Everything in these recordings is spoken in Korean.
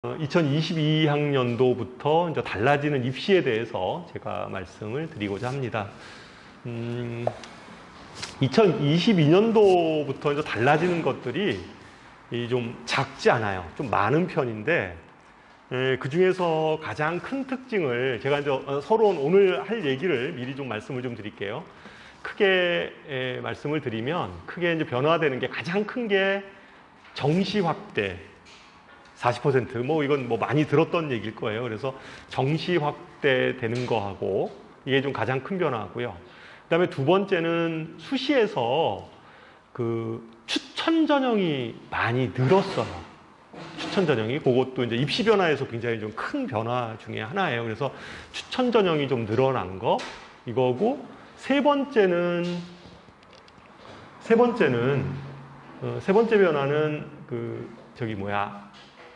2022학년도부터 이제 달라지는 입시에 대해서 제가 말씀을 드리고자 합니다. 2022년도부터 이제 달라지는 것들이 좀 작지 않아요. 좀 많은 편인데, 그 중에서 가장 큰 특징을 제가 이제 서로 오늘 할 얘기를 미리 좀 말씀을 좀 드릴게요. 크게 말씀을 드리면, 크게 이제 변화되는 게 가장 큰 게 정시 확대. 40% 이건 많이 들었던 얘기일 거예요. 그래서 정시 확대되는 거하고 이게 좀 가장 큰 변화고요. 그다음에 두 번째는 수시에서 그 추천 전형이 많이 늘었어요. 추천 전형이 그것도 이제 입시 변화에서 굉장히 좀 큰 변화 중에 하나예요. 그래서 추천 전형이 좀 늘어난 거 이거고 세 번째 변화는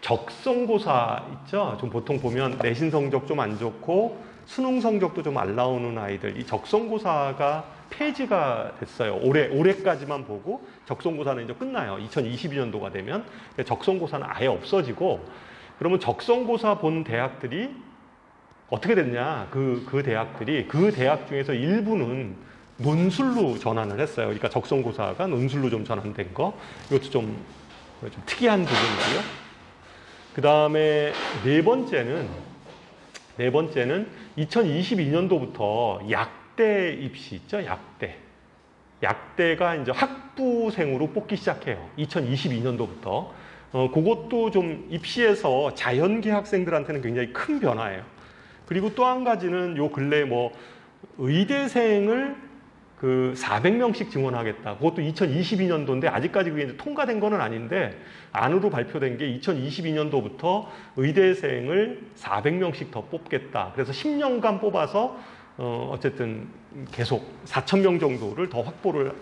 적성고사 있죠? 좀 보통 보면 내신 성적 좀 안 좋고 수능 성적도 좀 안 나오는 아이들, 이 적성고사가 폐지가 됐어요. 올해까지만 보고 적성고사는 이제 끝나요. 2022년도가 되면 적성고사는 아예 없어지고, 그러면 적성고사 본 대학들이 어떻게 됐냐? 그 대학들이 그 대학 중에서 일부는 논술로 전환을 했어요. 그러니까 적성고사가 논술로 좀 전환된 거, 이것도 좀 특이한 부분이고요. 그 다음에 네 번째는 2022년도부터 약대 입시 있죠? 약대가 이제 학부생으로 뽑기 시작해요. 2022년도부터. 그것도 좀 입시에서 자연계 학생들한테는 굉장히 큰 변화예요. 그리고 또 한 가지는 요 근래 의대생을 400명씩 증원하겠다. 그것도 2022년도인데 아직까지 그게 이제 통과된 거는 아닌데 안으로 발표된 게 2022년도부터 의대생을 400명씩 더 뽑겠다. 그래서 10년간 뽑아서 어쨌든 계속 4,000명 정도를 더 확보를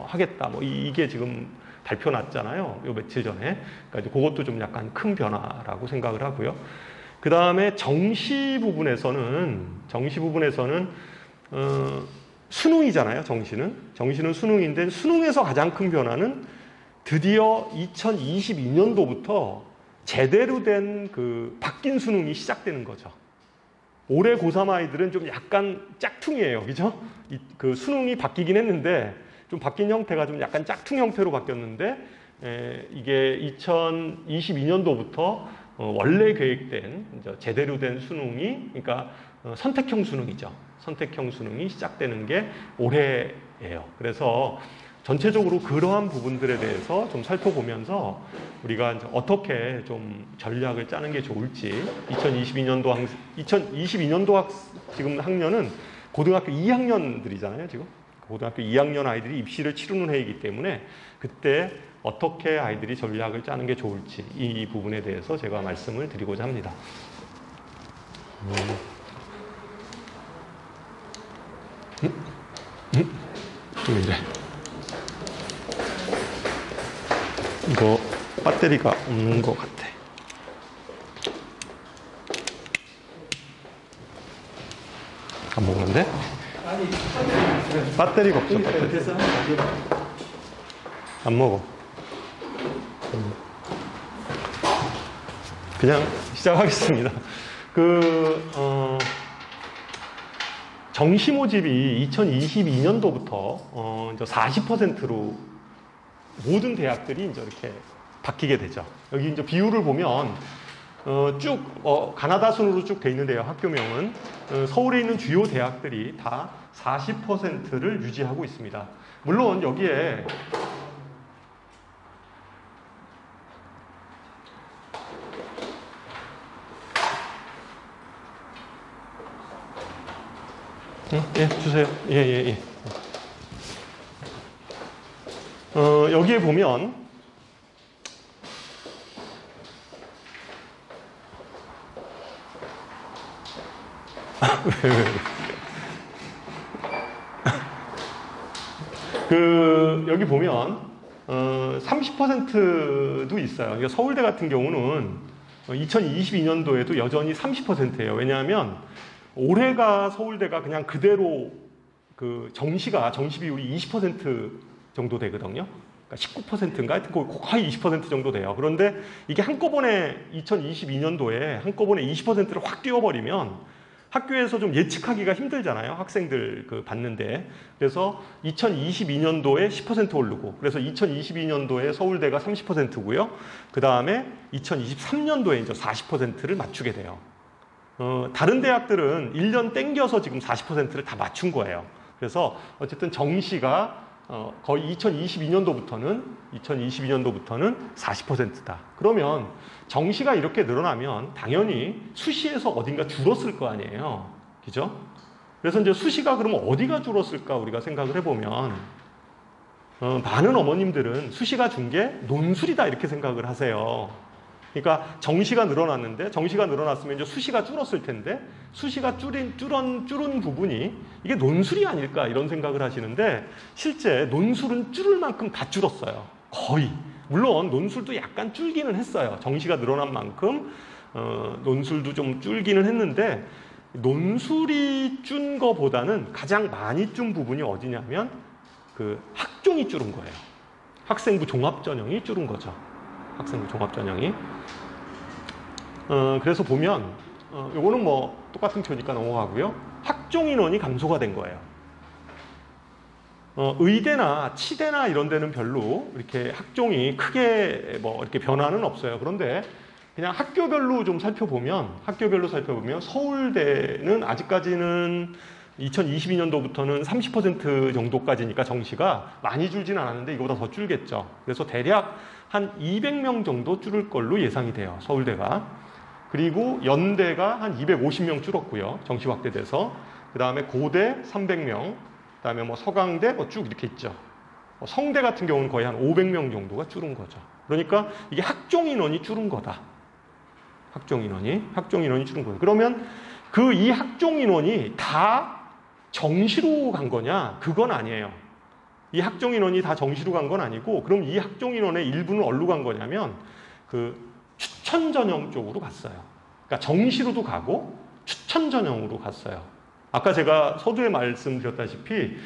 하겠다. 이게 지금 발표 났잖아요. 요 며칠 전에. 그러니까 그것도 좀 약간 큰 변화라고 생각을 하고요. 그 다음에 정시 부분에서는 수능이잖아요. 정시는 수능인데 수능에서 가장 큰 변화는 드디어 2022년도부터 제대로 된 바뀐 수능이 시작되는 거죠. 올해 고3 아이들은 좀 약간 짝퉁이에요. 그죠? 수능이 바뀌긴 했는데 좀 바뀐 형태가 좀 약간 짝퉁 형태로 바뀌었는데, 이게 2022년도부터 원래 계획된 제대로 된 수능이, 그러니까 선택형 수능이죠. 선택형 수능이 시작되는 게 올해예요. 그래서 전체적으로 그러한 부분들에 대해서 좀 살펴보면서 우리가 이제 어떻게 좀 전략을 짜는 게 좋을지, 2022년도 지금 학년은 고등학교 2학년들이잖아요, 지금. 고등학교 2학년 아이들이 입시를 치르는 해이기 때문에 그때 어떻게 아이들이 전략을 짜는 게 좋을지 이 부분에 대해서 제가 말씀을 드리고자 합니다. 왜 이래? 이거 배터리가 없는 것 같아. 안 먹는데? 배터리가 없어. 안 먹어. 그냥 시작하겠습니다. 정시 모집이 2022년도부터 이제 40%로 모든 대학들이 이제 이렇게 바뀌게 되죠. 여기 이제 비율을 보면 쭉 가나다 순으로 쭉 돼 있는데요. 학교명은 서울에 있는 주요 대학들이 다 40%를 유지하고 있습니다. 물론 여기에 예, 주세요. 예. 여기에 보면 여기 보면 30%도 있어요. 그러니까 서울대 같은 경우는 2022년도에도 여전히 30%예요. 왜냐하면 올해가 서울대가 그냥 그대로 정시 비율이 20% 정도 되거든요. 19%인가 하여튼 거의 20% 정도 돼요. 그런데 이게 한꺼번에 2022년도에 한꺼번에 20%를 확 뛰어버리면 학교에서 좀 예측하기가 힘들잖아요. 학생들 받는데. 그래서 2022년도에 10% 오르고, 그래서 2022년도에 서울대가 30%고요. 그 다음에 2023년도에 이제 40%를 맞추게 돼요. 다른 대학들은 1년 땡겨서 지금 40%를 다 맞춘 거예요. 그래서 어쨌든 정시가 거의 2022년도부터는 40%다. 그러면 정시가 이렇게 늘어나면 당연히 수시에서 어딘가 줄었을 거 아니에요. 그죠? 그래서 이제 수시가 그러면 어디가 줄었을까 우리가 생각을 해보면 많은 어머님들은 수시가 준 게 논술이다 이렇게 생각을 하세요. 그러니까 정시가 늘어났는데 정시가 늘어났으면 이제 수시가 줄었을 텐데 수시가 줄은 부분이 이게 논술이 아닐까 이런 생각을 하시는데 실제 논술은 줄을 만큼 다 줄었어요. 거의. 물론 논술도 약간 줄기는 했어요. 정시가 늘어난 만큼 논술도 좀 줄기는 했는데 논술이 준 거보다는 가장 많이 준 부분이 어디냐면 그 학종이 줄은 거예요. 학생부 종합전형이 줄은 거죠. 학생부 종합전형이. 그래서 보면 요거는 뭐 똑같은 표니까 넘어가고요. 학종 인원이 감소가 된 거예요. 의대나 치대나 이런 데는 별로 이렇게 학종이 크게 뭐 이렇게 변화는 없어요. 그런데 그냥 학교별로 살펴보면 서울대는 아직까지는 2022년도부터는 30% 정도까지니까 정시가 많이 줄지는 않았는데 이거보다 더 줄겠죠. 그래서 대략 한 200명 정도 줄을 걸로 예상이 돼요. 서울대가. 그리고 연대가 한 250명 줄었고요. 정시 확대돼서. 그 다음에 고대 300명. 그 다음에 뭐 서강대 쭉 이렇게 있죠. 성대 같은 경우는 거의 한 500명 정도가 줄은 거죠. 그러니까 이게 학종 인원이 줄은 거다. 학종 인원이 줄은 거예요. 그러면 이 학종 인원이 다 정시로 간 거냐? 그건 아니에요. 이 학종 인원이 다 정시로 간 건 아니고, 그럼 이 학종 인원의 일부는 어디로 간 거냐면 추천 전형 쪽으로 갔어요. 그러니까 정시로도 가고 추천 전형으로 갔어요. 아까 제가 서두에 말씀드렸다시피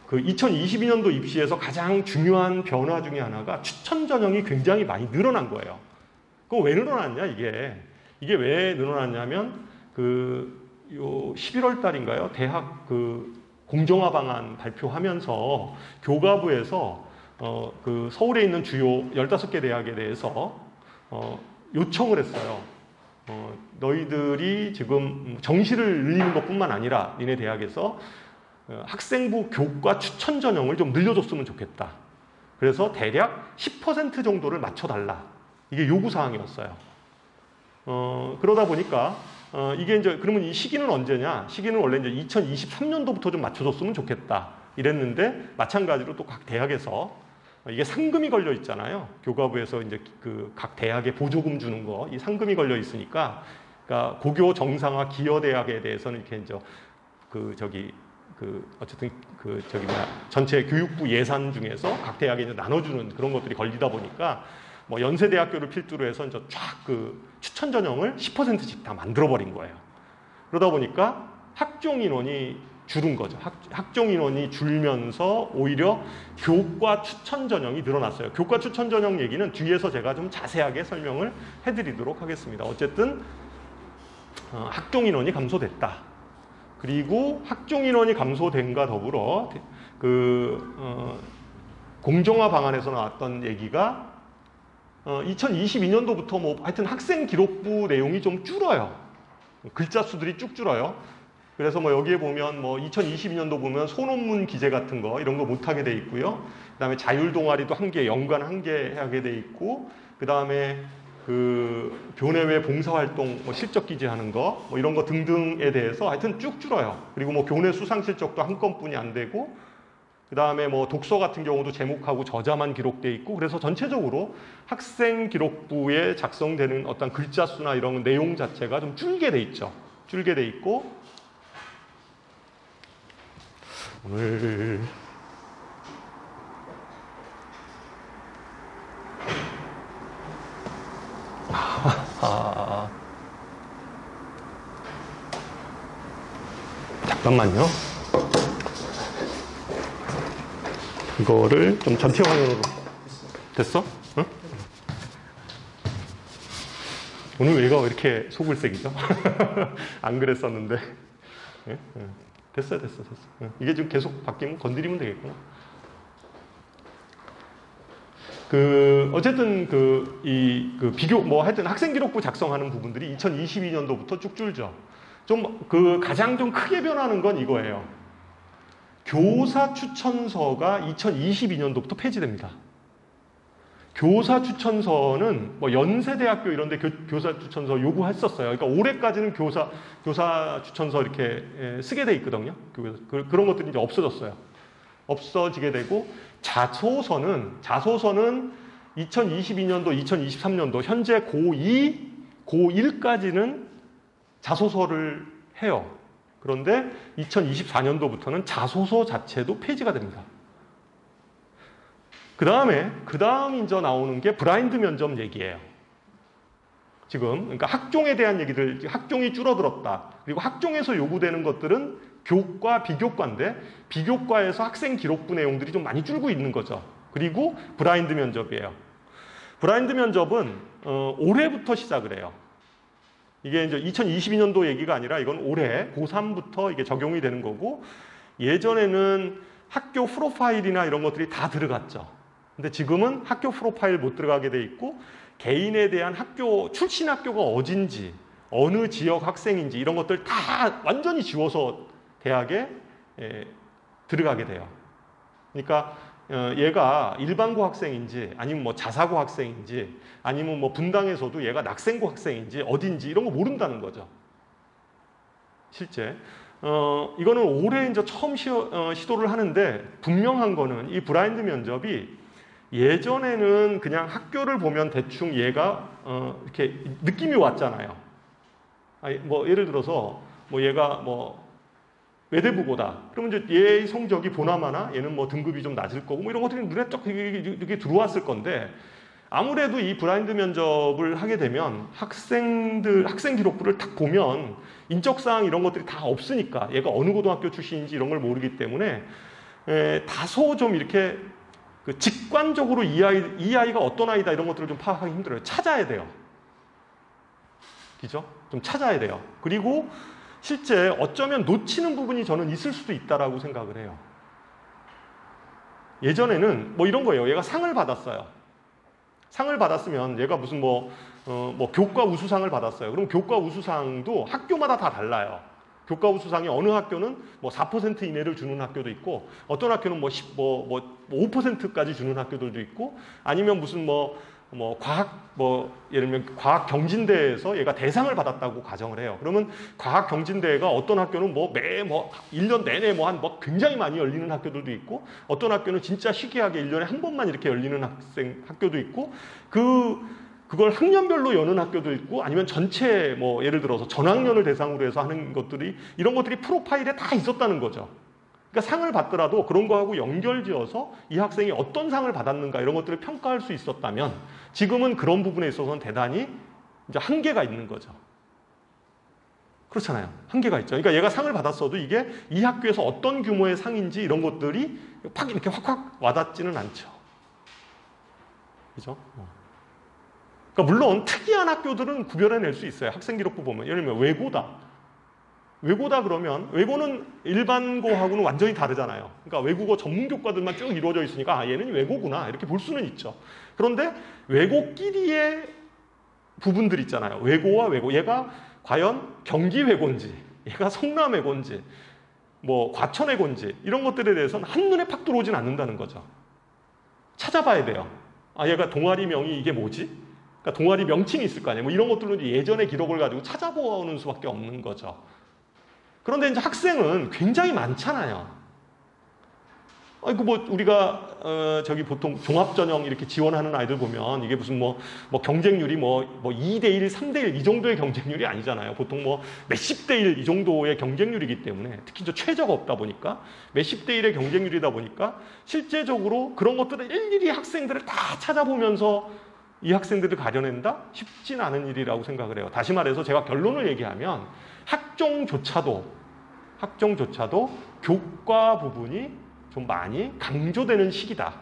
2022년도 입시에서 가장 중요한 변화 중에 하나가 추천 전형이 굉장히 많이 늘어난 거예요. 그거 왜 늘어났냐 이게 왜 늘어났냐면 요 11월 달인가요? 대학 공정화 방안 발표하면서 교과부에서 서울에 있는 주요 15개 대학에 대해서 요청을 했어요. 너희들이 지금 정시를 늘리는 것뿐만 아니라 니네 대학에서 학생부 교과 추천 전형을 좀 늘려줬으면 좋겠다. 그래서 대략 10% 정도를 맞춰달라. 이게 요구사항이었어요. 그러다 보니까 이게 이제 그러면 이 시기는 언제냐? 시기는 원래 이제 2023년도부터 좀 맞춰줬으면 좋겠다. 이랬는데 마찬가지로 또 각 대학에서 이게 상금이 걸려 있잖아요. 교과부에서 이제 각 대학에 보조금 주는 거, 이 상금이 걸려 있으니까, 그러니까 고교 정상화 기여 대학에 대해서는 이렇게 이제 어쨌든 전체 교육부 예산 중에서 각 대학에 이제 나눠주는 그런 것들이 걸리다 보니까 뭐 연세대학교를 필두로 해서 이제 쫙 추천 전형을 10%씩 다 만들어버린 거예요. 그러다 보니까 학종 인원이 줄은 거죠. 학종 인원이 줄면서 오히려 교과 추천 전형이 늘어났어요. 교과 추천 전형 얘기는 뒤에서 제가 좀 자세하게 설명을 해드리도록 하겠습니다. 어쨌든 학종 인원이 감소됐다. 그리고 학종 인원이 감소된과 더불어 공정화 방안에서 나왔던 얘기가 2022년도부터 뭐 하여튼 학생 기록부 내용이 좀 줄어요. 글자 수들이 쭉 줄어요. 그래서 뭐 여기에 보면 뭐 2022년도 보면 소논문 기재 같은 거 이런 거 못하게 돼 있고요. 그 다음에 자율 동아리도 연간 한 개 하게 돼 있고, 그 다음에 교내외 봉사활동 뭐 실적 기재하는 거 뭐 이런 거 등등에 대해서 하여튼 쭉 줄어요. 그리고 뭐 교내 수상 실적도 한 건뿐이 안 되고, 그 다음에 뭐 독서 같은 경우도 제목하고 저자만 기록돼 있고, 그래서 전체적으로 학생 기록부에 작성되는 어떤 글자 수나 이런 내용 자체가 좀 줄게 돼 있죠. 줄게 돼 있고, 오늘 잠깐만요. 이거를 좀 전체 화면으로 됐어? 응? 오늘 얘가 왜 이렇게 속을색이죠? 안 그랬었는데. 응? 응. 됐어. 응. 이게 좀 계속 바뀌면 건드리면 되겠구나. 어쨌든 비교, 하여튼 학생기록부 작성하는 부분들이 2022년도부터 쭉 줄죠. 가장 좀 크게 변하는 건 이거예요. 교사 추천서가 2022년도부터 폐지됩니다. 교사 추천서는 연세대학교 이런 데 교사 추천서 요구했었어요. 그러니까 올해까지는 교사 추천서 이렇게 쓰게 돼 있거든요. 그런 것들이 이제 없어졌어요. 없어지게 되고, 자소서는 2022년도, 2023년도 현재 고2, 고1까지는 자소서를 해요. 그런데 2024년도부터는 자소서 자체도 폐지가 됩니다. 그 다음 이제 나오는 게 브라인드 면접 얘기예요. 지금, 그러니까 학종에 대한 얘기들, 학종이 줄어들었다. 그리고 학종에서 요구되는 것들은 교과, 비교과인데, 비교과에서 학생 기록부 내용들이 좀 많이 줄고 있는 거죠. 그리고 브라인드 면접이에요. 브라인드 면접은, 올해부터 시작을 해요. 이게 이제 2022년도 얘기가 아니라 이건 올해 고3부터 이게 적용이 되는 거고, 예전에는 학교 프로파일이나 이런 것들이 다 들어갔죠. 근데 지금은 학교 프로파일 못 들어가게 돼 있고, 개인에 대한 출신 학교가 어딘지, 어느 지역 학생인지 이런 것들 다 완전히 지워서 대학에 들어가게 돼요. 그러니까 얘가 일반고 학생인지 아니면 자사고 학생인지 아니면 분당에서도 얘가 낙생고 학생인지 어딘지 이런 거 모른다는 거죠. 실제. 이거는 올해 이제 처음 시도를 하는데, 분명한 거는 이 브라인드 면접이 예전에는 그냥 학교를 보면 대충 얘가 이렇게 느낌이 왔잖아요. 예를 들어서 얘가 외대부고다. 그러면 이제 얘의 성적이 보나마나 얘는 등급이 좀 낮을 거고 이런 것들이 눈에 쫙 이렇게 들어왔을 건데, 아무래도 이 브라인드 면접을 하게 되면 학생 기록부를 딱 보면 인적사항 이런 것들이 다 없으니까 얘가 어느 고등학교 출신인지 이런 걸 모르기 때문에 다소 좀 이렇게 직관적으로 이 아이가 어떤 아이다 이런 것들을 좀 파악하기 힘들어요. 찾아야 돼요. 그죠? 좀 찾아야 돼요. 그리고 실제 어쩌면 놓치는 부분이 저는 있을 수도 있다라고 생각을 해요. 예전에는 이런 거예요. 얘가 상을 받았어요. 상을 받았으면 얘가 무슨 교과 우수상을 받았어요. 그럼 교과 우수상도 학교마다 다 달라요. 교과 우수상이 어느 학교는 4% 이내를 주는 학교도 있고, 어떤 학교는 5%까지 주는 학교들도 있고, 아니면 무슨 예를 들면 과학 경진대회에서 얘가 대상을 받았다고 가정을 해요. 그러면 과학 경진대회가 어떤 학교는 1년 내내 굉장히 많이 열리는 학교들도 있고, 어떤 학교는 진짜 희귀하게 1년에 한 번만 이렇게 열리는 학교도 있고, 그걸 학년별로 여는 학교도 있고, 아니면 전체 예를 들어서 전학년을 대상으로 해서 하는 것들이, 이런 것들이 프로파일에 다 있었다는 거죠. 그러니까 상을 받더라도 그런 거하고 연결지어서 이 학생이 어떤 상을 받았는가 이런 것들을 평가할 수 있었다면, 지금은 그런 부분에 있어서는 대단히 이제 한계가 있는 거죠. 그렇잖아요. 한계가 있죠. 그러니까 얘가 상을 받았어도 이게 이 학교에서 어떤 규모의 상인지 이런 것들이 이렇게 확 와닿지는 않죠. 그죠? 그러니까 물론 특이한 학교들은 구별해낼 수 있어요. 학생기록부 보면. 예를 들면 외고다 그러면, 외고는 일반고하고는 완전히 다르잖아요. 그러니까 외국어 전문교과들만 쭉 이루어져 있으니까 얘는 외고구나 이렇게 볼 수는 있죠. 그런데 외고끼리의 부분들 있잖아요. 외고와 외고. 얘가 과연 경기 외고인지, 얘가 성남 외고인지, 과천 외고인지 이런 것들에 대해서는 한눈에 팍 들어오진 않는다는 거죠. 찾아봐야 돼요. 얘가 동아리명이 이게 뭐지? 그러니까 동아리 명칭이 있을 거 아니에요. 이런 것들은 예전의 기록을 가지고 찾아보는 수밖에 없는 거죠. 그런데 이제 학생은 굉장히 많잖아요. 우리가 보통 종합전형 이렇게 지원하는 아이들 보면 이게 무슨 경쟁률이 2대1, 3대1 이 정도의 경쟁률이 아니잖아요. 보통 몇십 대 1 이 정도의 경쟁률이기 때문에, 특히 최저가 없다 보니까 몇십 대 1의 경쟁률이다 보니까 실제적으로 그런 것들을 일일이 학생들을 다 찾아보면서 이 학생들을 가려낸다? 쉽진 않은 일이라고 생각을 해요. 다시 말해서 제가 결론을 얘기하면 학종조차도 교과 부분이 좀 많이 강조되는 시기다.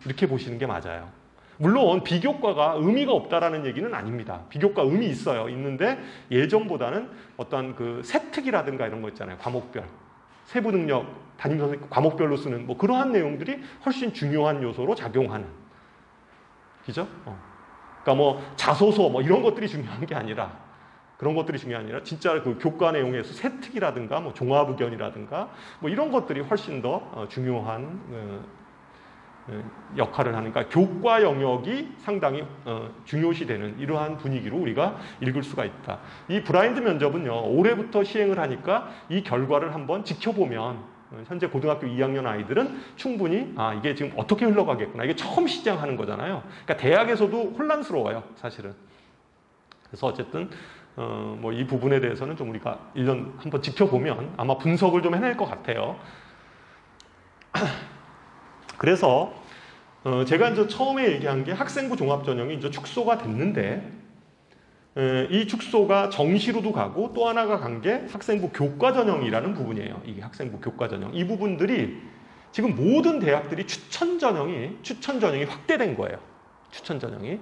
이렇게 보시는 게 맞아요. 물론 비교과가 의미가 없다라는 얘기는 아닙니다. 비교과 의미 있어요. 있는데 예전보다는 어떤 그 세특이라든가 이런 거 있잖아요. 과목별. 세부 능력, 담임 선생님 과목별로 쓰는 뭐 그러한 내용들이 훨씬 중요한 요소로 작용하는. 그죠? 그러니까 뭐 자소서 뭐 이런 것들이 중요한 게 아니라 그런 것들이 중요한 게 아니라 진짜 그 교과 내용에서 세특이라든가 뭐 종합의견이라든가 뭐 이런 것들이 훨씬 더 중요한 역할을 하니까 교과 영역이 상당히 중요시되는 이러한 분위기로 우리가 읽을 수가 있다. 이 블라인드 면접은요, 올해부터 시행을 하니까 이 결과를 한번 지켜보면 현재 고등학교 2학년 아이들은 충분히 이게 지금 어떻게 흘러가겠구나. 이게 처음 시작하는 거잖아요. 그러니까 대학에서도 혼란스러워요, 사실은. 그래서 어쨌든 뭐 이 부분에 대해서는 좀 우리가 1년 한번 지켜보면 아마 분석을 좀 해낼 것 같아요. 그래서 제가 이제 처음에 얘기한 게 학생부 종합전형이 이제 축소가 됐는데 이 축소가 정시로도 가고 또 하나가 간 게 학생부 교과전형이라는 부분이에요. 이게 학생부 교과전형. 이 부분들이 지금 모든 대학들이 추천전형이 확대된 거예요. 추천전형이.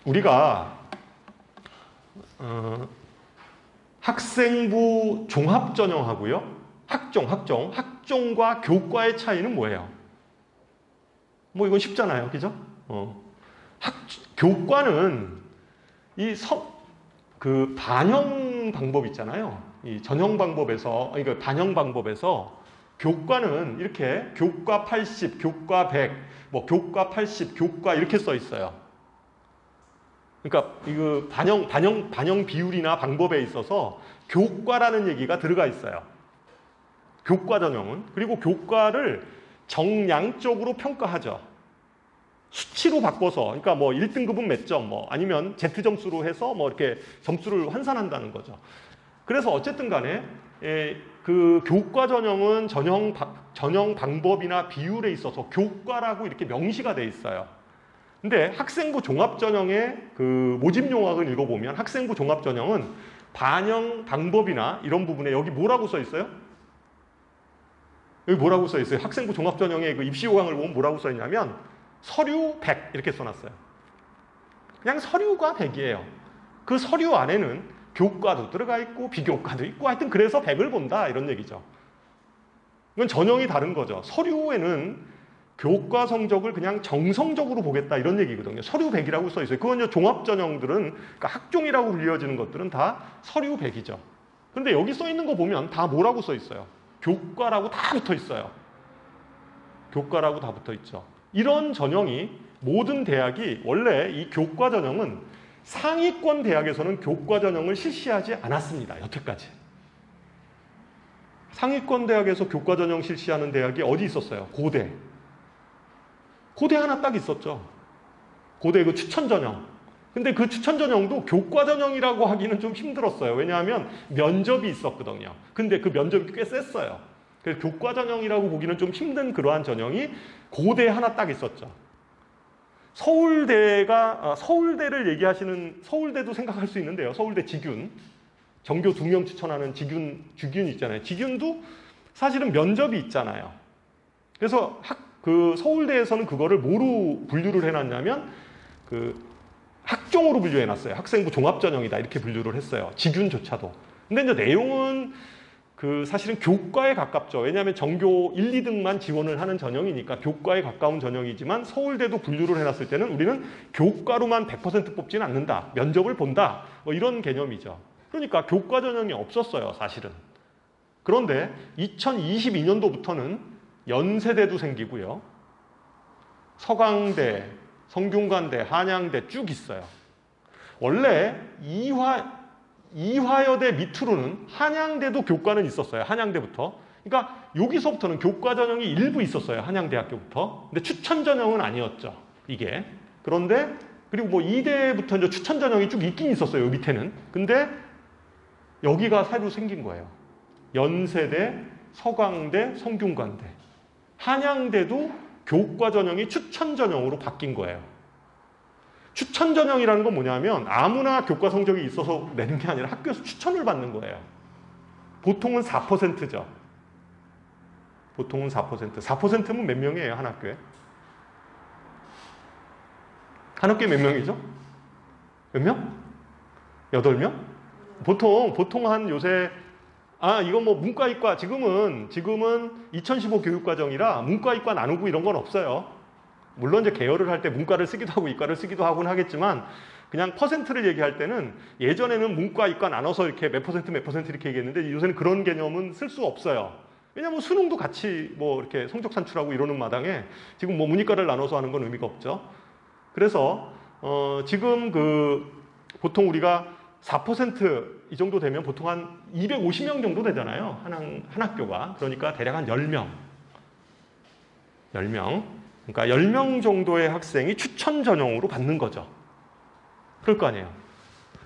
우리가 학생부 종합전형하고요. 학종과 교과의 차이는 뭐예요? 뭐 이건 쉽잖아요. 그죠? 교과는 그 반영 방법 있잖아요. 이 전형 방법에서, 그러니까 반영 방법에서 교과는 이렇게 교과 80, 교과 100, 뭐 교과 80, 교과 이렇게 써 있어요. 그러니까 이거 반영 비율이나 방법에 있어서 교과라는 얘기가 들어가 있어요. 교과 전형은. 그리고 교과를 정량적으로 평가하죠. 수치로 바꿔서, 그러니까 뭐 1등급은 몇 점, 뭐 아니면 Z점수로 해서 뭐 이렇게 점수를 환산한다는 거죠. 그래서 어쨌든 간에 그 교과 전형은 전형 방법이나 비율에 있어서 교과라고 이렇게 명시가 돼 있어요. 근데 학생부 종합전형의 그 모집 요약을 읽어보면 학생부 종합전형은 반영 방법이나 이런 부분에 여기 뭐라고 써 있어요? 여기 뭐라고 써 있어요? 학생부 종합전형의 그 입시 요강을 보면 뭐라고 써 있냐면 서류 100 이렇게 써놨어요. 그냥 서류가 100이에요. 그 서류 안에는 교과도 들어가 있고 비교과도 있고 하여튼 그래서 100을 본다 이런 얘기죠. 이건 전형이 다른 거죠. 서류에는 교과 성적을 그냥 정성적으로 보겠다 이런 얘기거든요. 서류 100이라고 써 있어요. 그건 종합전형들은 그러니까 학종이라고 불리워지는 것들은 다 서류 100이죠. 근데 여기 써 있는 거 보면 다 뭐라고 써 있어요? 교과라고 다 붙어 있어요. 교과라고 다 붙어 있죠. 이런 전형이 모든 대학이 원래 이 교과 전형은 상위권 대학에서는 교과 전형을 실시하지 않았습니다. 여태까지. 상위권 대학에서 교과 전형 실시하는 대학이 어디 있었어요? 고대. 고대 하나 딱 있었죠. 고대 그 추천 전형. 근데 그 추천 전형도 교과 전형이라고 하기는 좀 힘들었어요. 왜냐하면 면접이 있었거든요. 근데 그 면접이 꽤 셌어요. 그래서 교과 전형이라고 보기는 좀 힘든 그러한 전형이 고대에 하나 딱 있었죠. 서울대를 얘기하시는, 서울대도 생각할 수 있는데요. 서울대 지균. 전교 2명 추천하는 지균 있잖아요. 지균도 사실은 면접이 있잖아요. 그래서 그 서울대에서는 그거를 뭐로 분류를 해놨냐면 그 학종으로 분류해놨어요. 학생부 종합전형이다 이렇게 분류를 했어요. 지균조차도. 근데 이제 내용은 그 사실은 교과에 가깝죠. 왜냐하면 전교 1, 2등만 지원을 하는 전형이니까 교과에 가까운 전형이지만 서울대도 분류를 해놨을 때는 우리는 교과로만 100% 뽑지는 않는다. 면접을 본다. 뭐 이런 개념이죠. 그러니까 교과 전형이 없었어요. 사실은. 그런데 2022년도부터는 연세대도 생기고요. 서강대, 성균관대, 한양대 쭉 있어요. 원래 이화여대 밑으로는 한양대도 교과는 있었어요. 한양대부터. 그러니까 여기서부터는 교과 전형이 일부 있었어요. 한양대학교부터. 근데 추천 전형은 아니었죠. 이게. 그런데 그리고 뭐 이대부터 이제 추천 전형이 쭉 있긴 있었어요. 밑에는. 근데 여기가 새로 생긴 거예요. 연세대, 서강대, 성균관대. 한양대도 교과 전형이 추천 전형으로 바뀐 거예요. 추천 전형이라는 건 뭐냐면 아무나 교과 성적이 있어서 내는 게 아니라 학교에서 추천을 받는 거예요. 보통은 4%죠. 보통은 4%. 4%면 몇 명이에요, 한 학교에? 한 학교에 몇 명이죠? 몇 명? 8명? 보통 한 요새, 이건 뭐 문과, 이과, 지금은 2015 교육과정이라 문과, 이과 나누고 이런 건 없어요. 물론 이제 계열을 할 때 문과를 쓰기도 하고 이과를 쓰기도 하곤 하겠지만, 그냥 퍼센트를 얘기할 때는 예전에는 문과, 이과 나눠서 이렇게 몇 퍼센트 이렇게 얘기했는데 요새는 그런 개념은 쓸 수 없어요. 왜냐면 수능도 같이 뭐 이렇게 성적 산출하고 이러는 마당에 지금 뭐 문이과를 나눠서 하는 건 의미가 없죠. 그래서 지금 보통 우리가 4% 이 정도 되면 보통 한 250명 정도 되잖아요. 한 학교가. 그러니까 대략 한 10명. 10명. 그러니까 10명 정도의 학생이 추천 전형으로 받는 거죠. 그럴 거 아니에요.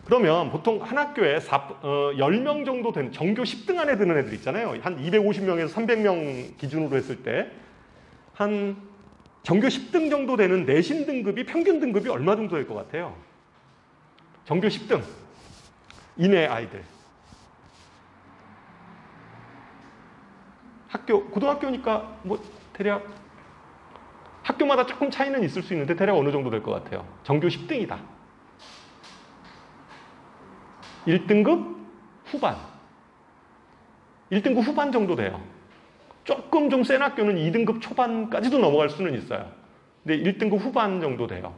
그러면 보통 한 학교에 10명 정도 되는 전교 10등 안에 드는 애들 있잖아요. 한 250명에서 300명 기준으로 했을 때 한 전교 10등 정도 되는 내신 등급이 평균 등급이 얼마 정도 될 것 같아요? 전교 10등 이내 아이들. 고등학교니까 뭐 대략 학교마다 조금 차이는 있을 수 있는데 대략 어느 정도 될 것 같아요? 전교 10등이다. 1등급 후반. 1등급 후반 정도 돼요. 조금 좀 센 학교는 2등급 초반까지도 넘어갈 수는 있어요. 근데 1등급 후반 정도 돼요.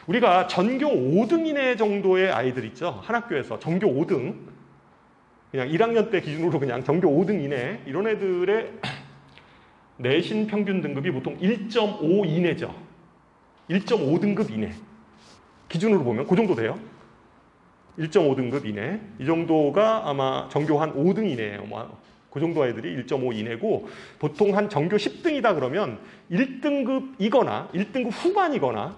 우리가 전교 5등 이내 정도의 아이들 있죠? 한 학교에서 전교 5등. 그냥 1학년 때 기준으로 그냥 전교 5등 이내 이런 애들의 내신 평균 등급이 보통 1.5 이내죠. 1.5등급 이내. 기준으로 보면 그 정도 돼요. 1.5등급 이내. 이 정도가 아마 전교 한 5등 이내예요. 그 정도 아이들이 1.5 이내고 보통 한 전교 10등이다 그러면 1등급이거나 1등급 후반이거나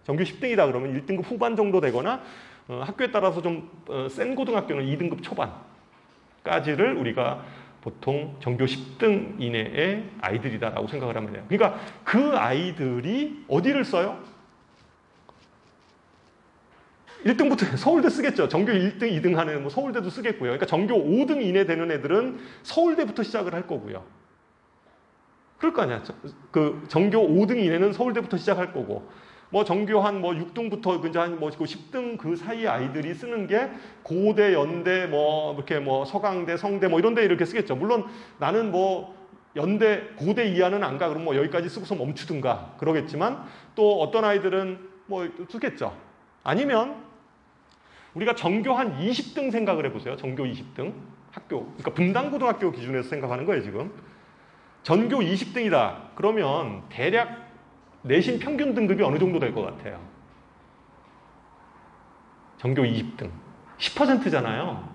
전교 10등이다 그러면 1등급 후반 정도 되거나 학교에 따라서 좀 센 고등학교는 2등급 초반까지를 우리가 보통 전교 10등 이내의 아이들이다라고 생각을 하면 돼요. 그러니까 그 아이들이 어디를 써요? 1등부터 서울대 쓰겠죠. 전교 1등, 2등 하는 뭐 서울대도 쓰겠고요. 그러니까 전교 5등 이내 되는 애들은 서울대부터 시작을 할 거고요. 그럴 거 아니야. 그 전교 5등 이내는 서울대부터 시작할 거고, 뭐 전교 한 뭐 6등부터 이제 한 뭐 10등 그 사이 아이들이 쓰는 게 고대, 연대, 뭐 이렇게 뭐 서강대, 성대 뭐 이런 데 이렇게 쓰겠죠. 물론 나는 뭐 연대, 고대 이하는 안 가. 그럼 뭐 여기까지 쓰고서 멈추든가 그러겠지만 또 어떤 아이들은 뭐 쓰겠죠. 아니면 우리가 전교 한 20등 생각을 해보세요. 전교 20등 학교. 그러니까 분당고등학교 기준에서 생각하는 거예요, 지금. 전교 20등이다. 그러면 대략 내신 평균 등급이 어느 정도 될 것 같아요? 전교 20등. 10%잖아요.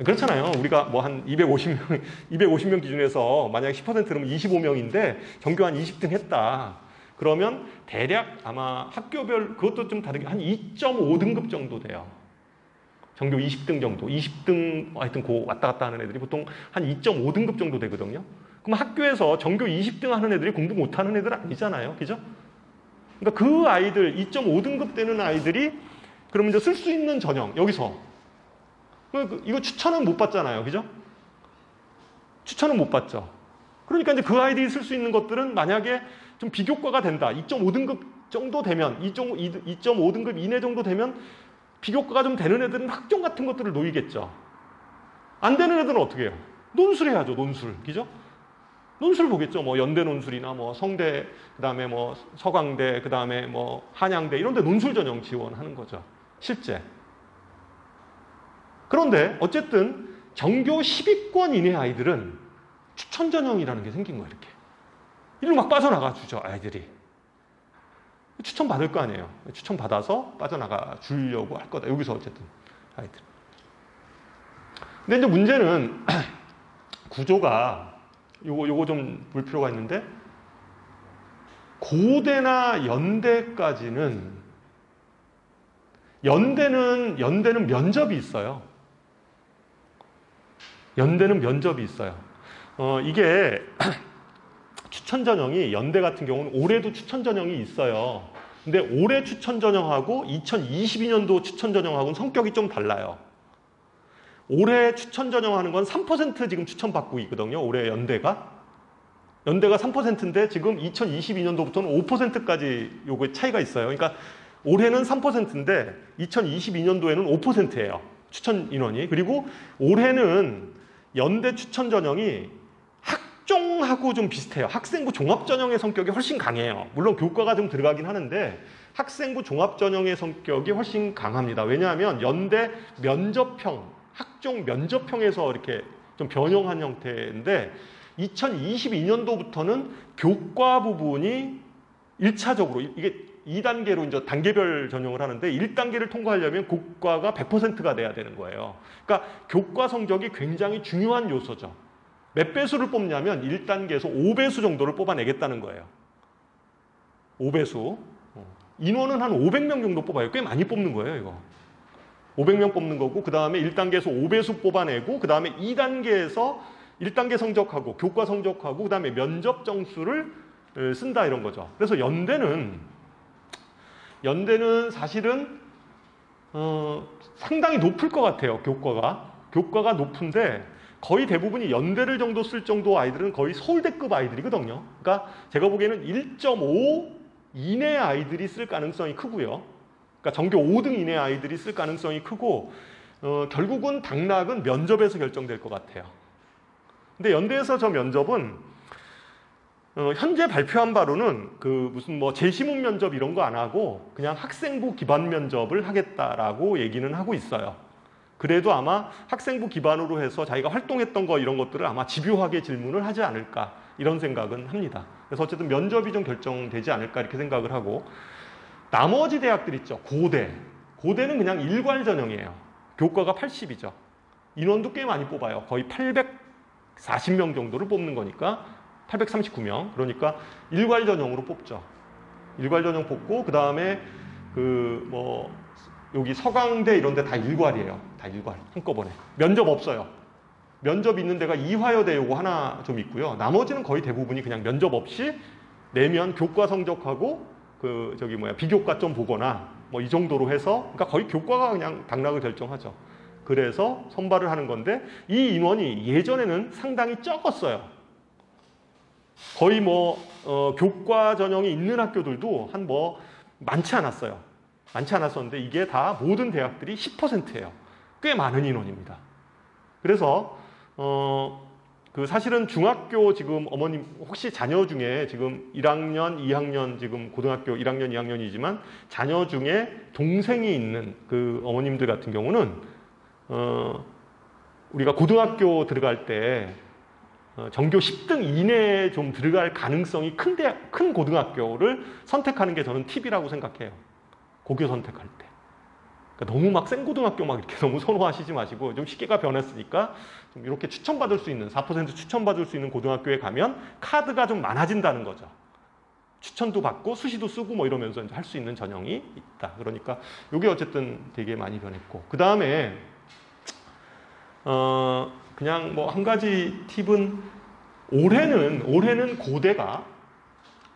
그렇잖아요. 우리가 뭐 한 250명 기준에서 만약에 10%면 25명인데 전교 한 20등 했다. 그러면 대략 아마 학교별 그것도 좀 다르게 한 2.5등급 정도 돼요. 전교 20등 정도. 20등 하여튼 왔다 갔다 하는 애들이 보통 한 2.5등급 정도 되거든요. 그럼 학교에서 전교 20등 하는 애들이 공부 못하는 애들 아니잖아요. 그죠? 그러니까 그 아이들 2.5등급 되는 아이들이 그러면 이제 쓸 수 있는 전형 여기서 이거 추천은 못 받잖아요. 그죠? 추천은 못 받죠. 그러니까 이제 그 아이들이 쓸 수 있는 것들은 만약에 좀 비교과가 된다. 2.5등급 정도 되면 2.5등급 이내 정도 되면 비교과가 좀 되는 애들은 학종 같은 것들을 놓이겠죠. 안 되는 애들은 어떻게 해요? 논술해야죠. 논술. 그죠? 논술 보겠죠. 뭐 연대 논술이나 뭐 성대, 그다음에 뭐 서강대, 그다음에 뭐 한양대 이런 데 논술 전형 지원하는 거죠. 실제. 그런데 어쨌든 전교 10위권 이내 아이들은 추천 전형이라는 게 생긴 거예요. 이렇게. 이리로 막 빠져나가 주죠. 아이들이. 추천 받을 거 아니에요. 추천 받아서 빠져나가 주려고 할 거다. 여기서 어쨌든 아이들. 근데 이제 문제는 구조가 요거 좀 볼 필요가 있는데 고대나 연대까지는 연대는 면접이 있어요. 연대는 면접이 있어요. 이게 추천 전형이 연대 같은 경우는 올해도 추천 전형이 있어요. 근데 올해 추천 전형하고 2022년도 추천 전형하고는 성격이 좀 달라요. 올해 추천 전형하는 건 3% 지금 추천받고 있거든요. 올해 연대가 3%인데 지금 2022년도부터는 5%까지 요거 차이가 있어요. 그러니까 올해는 3%인데 2022년도에는 5%예요. 추천 인원이. 그리고 올해는 연대 추천 전형이 학종하고 좀 비슷해요. 학생부 종합 전형의 성격이 훨씬 강해요. 물론 교과가 좀 들어가긴 하는데 학생부 종합 전형의 성격이 훨씬 강합니다. 왜냐하면 연대 면접형, 학종 면접형에서 이렇게 좀 변형한 형태인데 2022년도부터는 교과 부분이 1차적으로 이게 2단계로 이제 단계별 전형을 하는데 1단계를 통과하려면 교과가 100%가 돼야 되는 거예요. 그러니까 교과 성적이 굉장히 중요한 요소죠. 몇 배수를 뽑냐면 1단계에서 5배수 정도를 뽑아내겠다는 거예요. 5배수. 인원은 한 500명 정도 뽑아요. 꽤 많이 뽑는 거예요, 이거. 500명 뽑는 거고 그 다음에 1단계에서 5배수 뽑아내고 그 다음에 2단계에서 1단계 성적하고 교과 성적하고 그 다음에 면접 점수를 쓴다 이런 거죠. 그래서 연대는 사실은 상당히 높을 것 같아요. 교과가 높은데 거의 대부분이 연대를 정도 쓸 정도 아이들은 거의 서울대급 아이들이거든요. 그러니까 제가 보기에는 1.5 이내 아이들이 쓸 가능성이 크고요. 그러니까 전교 5등 이내 아이들이 쓸 가능성이 크고 결국은 당락은 면접에서 결정될 것 같아요. 근데 연대에서 저 면접은 현재 발표한 바로는 그 무슨 뭐 재시문 면접 이런 거 안 하고 그냥 학생부 기반 면접을 하겠다라고 얘기는 하고 있어요. 그래도 아마 학생부 기반으로 해서 자기가 활동했던 거 이런 것들을 아마 집요하게 질문을 하지 않을까 이런 생각은 합니다. 그래서 어쨌든 면접이 좀 결정되지 않을까 이렇게 생각을 하고 나머지 대학들 있죠. 고대는 그냥 일괄 전형이에요. 교과가 80이죠. 인원도 꽤 많이 뽑아요. 거의 840명 정도를 뽑는 거니까 839명. 그러니까 일괄 전형으로 뽑죠. 일괄 전형 뽑고 그 다음에 여기 서강대 이런 데 다 일괄이에요. 다 일괄. 한꺼번에. 면접 없어요. 면접 있는 데가 이화여대 요거 하나 좀 있고요. 나머지는 거의 대부분이 그냥 면접 없이 내면 교과 성적하고 비교과 좀 보거나 뭐 이 정도로 해서 그러니까 거의 교과가 그냥 당락을 결정하죠. 그래서 선발을 하는 건데 이 인원이 예전에는 상당히 적었어요. 거의 교과 전형이 있는 학교들도 많지 않았어요. 많지 않았었는데 이게 다 모든 대학들이 10%예요. 꽤 많은 인원입니다. 그래서 사실은 중학교 지금 어머님 혹시 자녀 중에 지금 1학년, 2학년 지금 고등학교 1학년, 2학년이지만 자녀 중에 동생이 있는 그 어머님들 같은 경우는 우리가 고등학교 들어갈 때 전교 10등 이내에 좀 들어갈 가능성이 큰 고등학교를 선택하는 게 저는 팁이라고 생각해요. 고교 선택할 때. 그러니까 너무 막 생고등학교 막 이렇게 너무 선호하시지 마시고 좀 시기가 변했으니까 좀 이렇게 추천받을 수 있는 4% 추천받을 수 있는 고등학교에 가면 카드가 좀 많아진다는 거죠. 추천도 받고 수시도 쓰고 뭐 이러면서 이제 할 수 있는 전형이 있다. 그러니까 이게 어쨌든 되게 많이 변했고 그 다음에 그냥 한 가지 팁은 올해는 고대가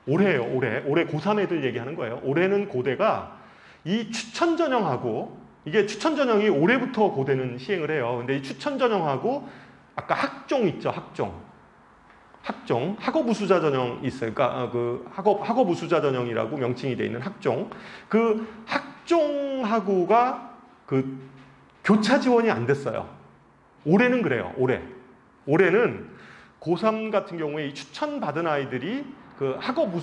올해 고3 애들 얘기하는 거예요. 올해는 고대가 이 추천 전형하고 이게 추천 전형이 올해부터 고대는 시행을 해요. 근데 이 추천 전형하고 아까 학종 있죠. 학종 학업 우수자 전형이 있어요. 그러니까 학업 우수자 전형이라고 명칭이 되어 있는 학종. 그 학종하고가 교차 지원이 안 됐어요. 올해는 그래요. 올해는 고3 같은 경우에 이 추천받은 아이들이 학업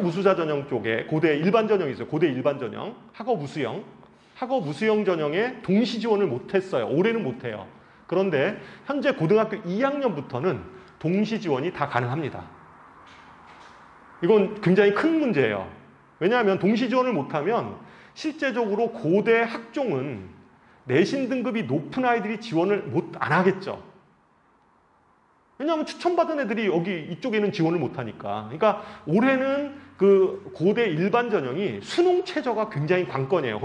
우수자 전형 쪽에 고대 일반 전형이 있어요. 고대 일반 전형, 학업 우수형 전형에 동시 지원을 못했어요. 올해는 못해요. 그런데 현재 고등학교 2학년부터는 동시 지원이 다 가능합니다. 이건 굉장히 큰 문제예요. 왜냐하면 동시 지원을 못하면 실제적으로 고대 학종은 내신 등급이 높은 아이들이 지원을 안 하겠죠. 왜냐하면 추천받은 애들이 이쪽에는 지원을 못하니까. 그러니까 올해는 고대 일반 전형이 수능 최저가 굉장히 관건이에요.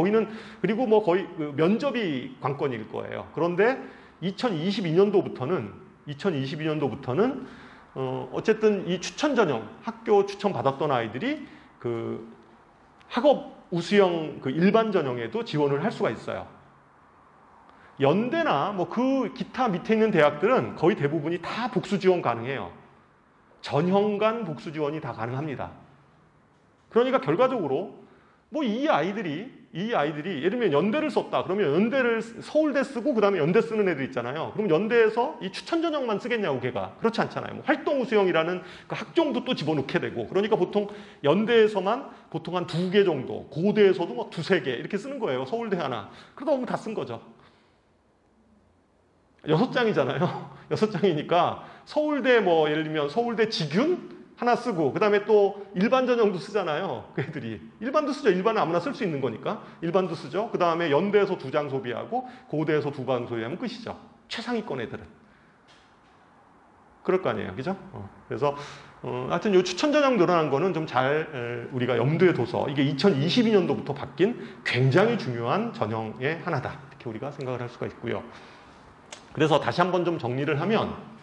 그리고 거의 면접이 관건일 거예요. 그런데 2022년도부터는 어쨌든 이 추천 전형, 학교 추천 받았던 아이들이 학업 우수형 일반 전형에도 지원을 할 수가 있어요. 연대나 기타 밑에 있는 대학들은 거의 대부분이 다 복수 지원 가능해요. 전형 간 복수 지원이 다 가능합니다. 그러니까 결과적으로 뭐 이 아이들이 예를 들면 연대를 썼다. 그러면 연대를 서울대 쓰고 그다음에 연대 쓰는 애들 있잖아요. 그럼 연대에서 이 추천 전형만 쓰겠냐고 걔가. 그렇지 않잖아요. 뭐 활동 우수형이라는 그 학종도 또 집어넣게 되고. 그러니까 보통 연대에서만 보통 한 2개 정도, 고대에서도 뭐 2-3개 이렇게 쓰는 거예요. 서울대 하나. 그러다 보면 다 쓴 거죠. 6장이잖아요. 6장이니까 서울대 뭐 예를 들면 서울대 직윤 하나 쓰고 그다음에 또 일반 전형도 쓰잖아요. 그 애들이. 일반도 쓰죠. 일반은 아무나 쓸 수 있는 거니까. 일반도 쓰죠. 그다음에 연대에서 2장 소비하고 고대에서 2장 소비하면 끝이죠. 최상위권 애들은. 그럴 거 아니에요. 그죠? 그래서 하여튼 이 추천 전형 늘어난 거는 좀 잘 우리가 염두에 둬서 이게 2022년도부터 바뀐 굉장히 중요한 전형의 하나다. 이렇게 우리가 생각을 할 수가 있고요. 그래서 다시 한번 좀 정리를 하면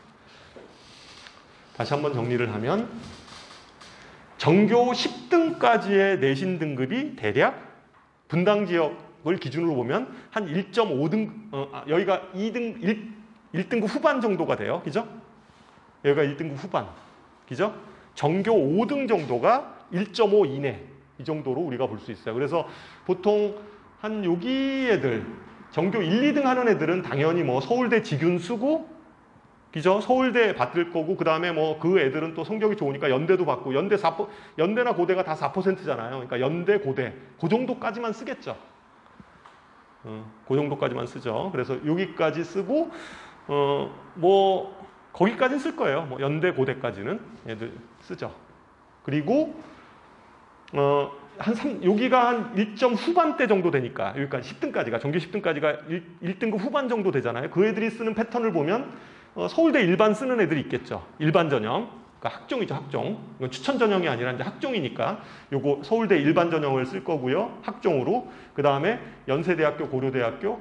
전교 10등까지의 내신 등급이 대략 분당 지역을 기준으로 보면 한 1.5등, 여기가 1등급 후반 정도가 돼요. 그죠? 여기가 1등급 후반. 그죠? 전교 5등 정도가 1.5 이내. 이 정도로 우리가 볼 수 있어요. 그래서 보통 한 여기 애들, 전교 1, 2등 하는 애들은 당연히 뭐 서울대 직윤 쓰고 그죠? 서울대 받을 거고 그다음에 뭐 그 애들은 또 성적이 좋으니까 연대도 받고 연대나 고대가 다 4%잖아요. 그러니까 연대, 고대 그 정도까지만 쓰겠죠. 그 정도까지만 쓰죠. 그래서 여기까지 쓰고 뭐 거기까지는 쓸 거예요. 뭐 연대, 고대까지는 애들 쓰죠. 그리고 여기가 한 1점 후반대 정도 되니까 여기까지 10등까지가 전교 10등까지가 1등급 후반 정도 되잖아요. 그 애들이 쓰는 패턴을 보면 서울대 일반 쓰는 애들이 있겠죠. 일반 전형. 그러니까 학종이죠, 학종. 이건 추천 전형이 아니라 이제 학종이니까 요거 서울대 일반 전형을 쓸 거고요. 학종으로. 그다음에 연세대학교, 고려대학교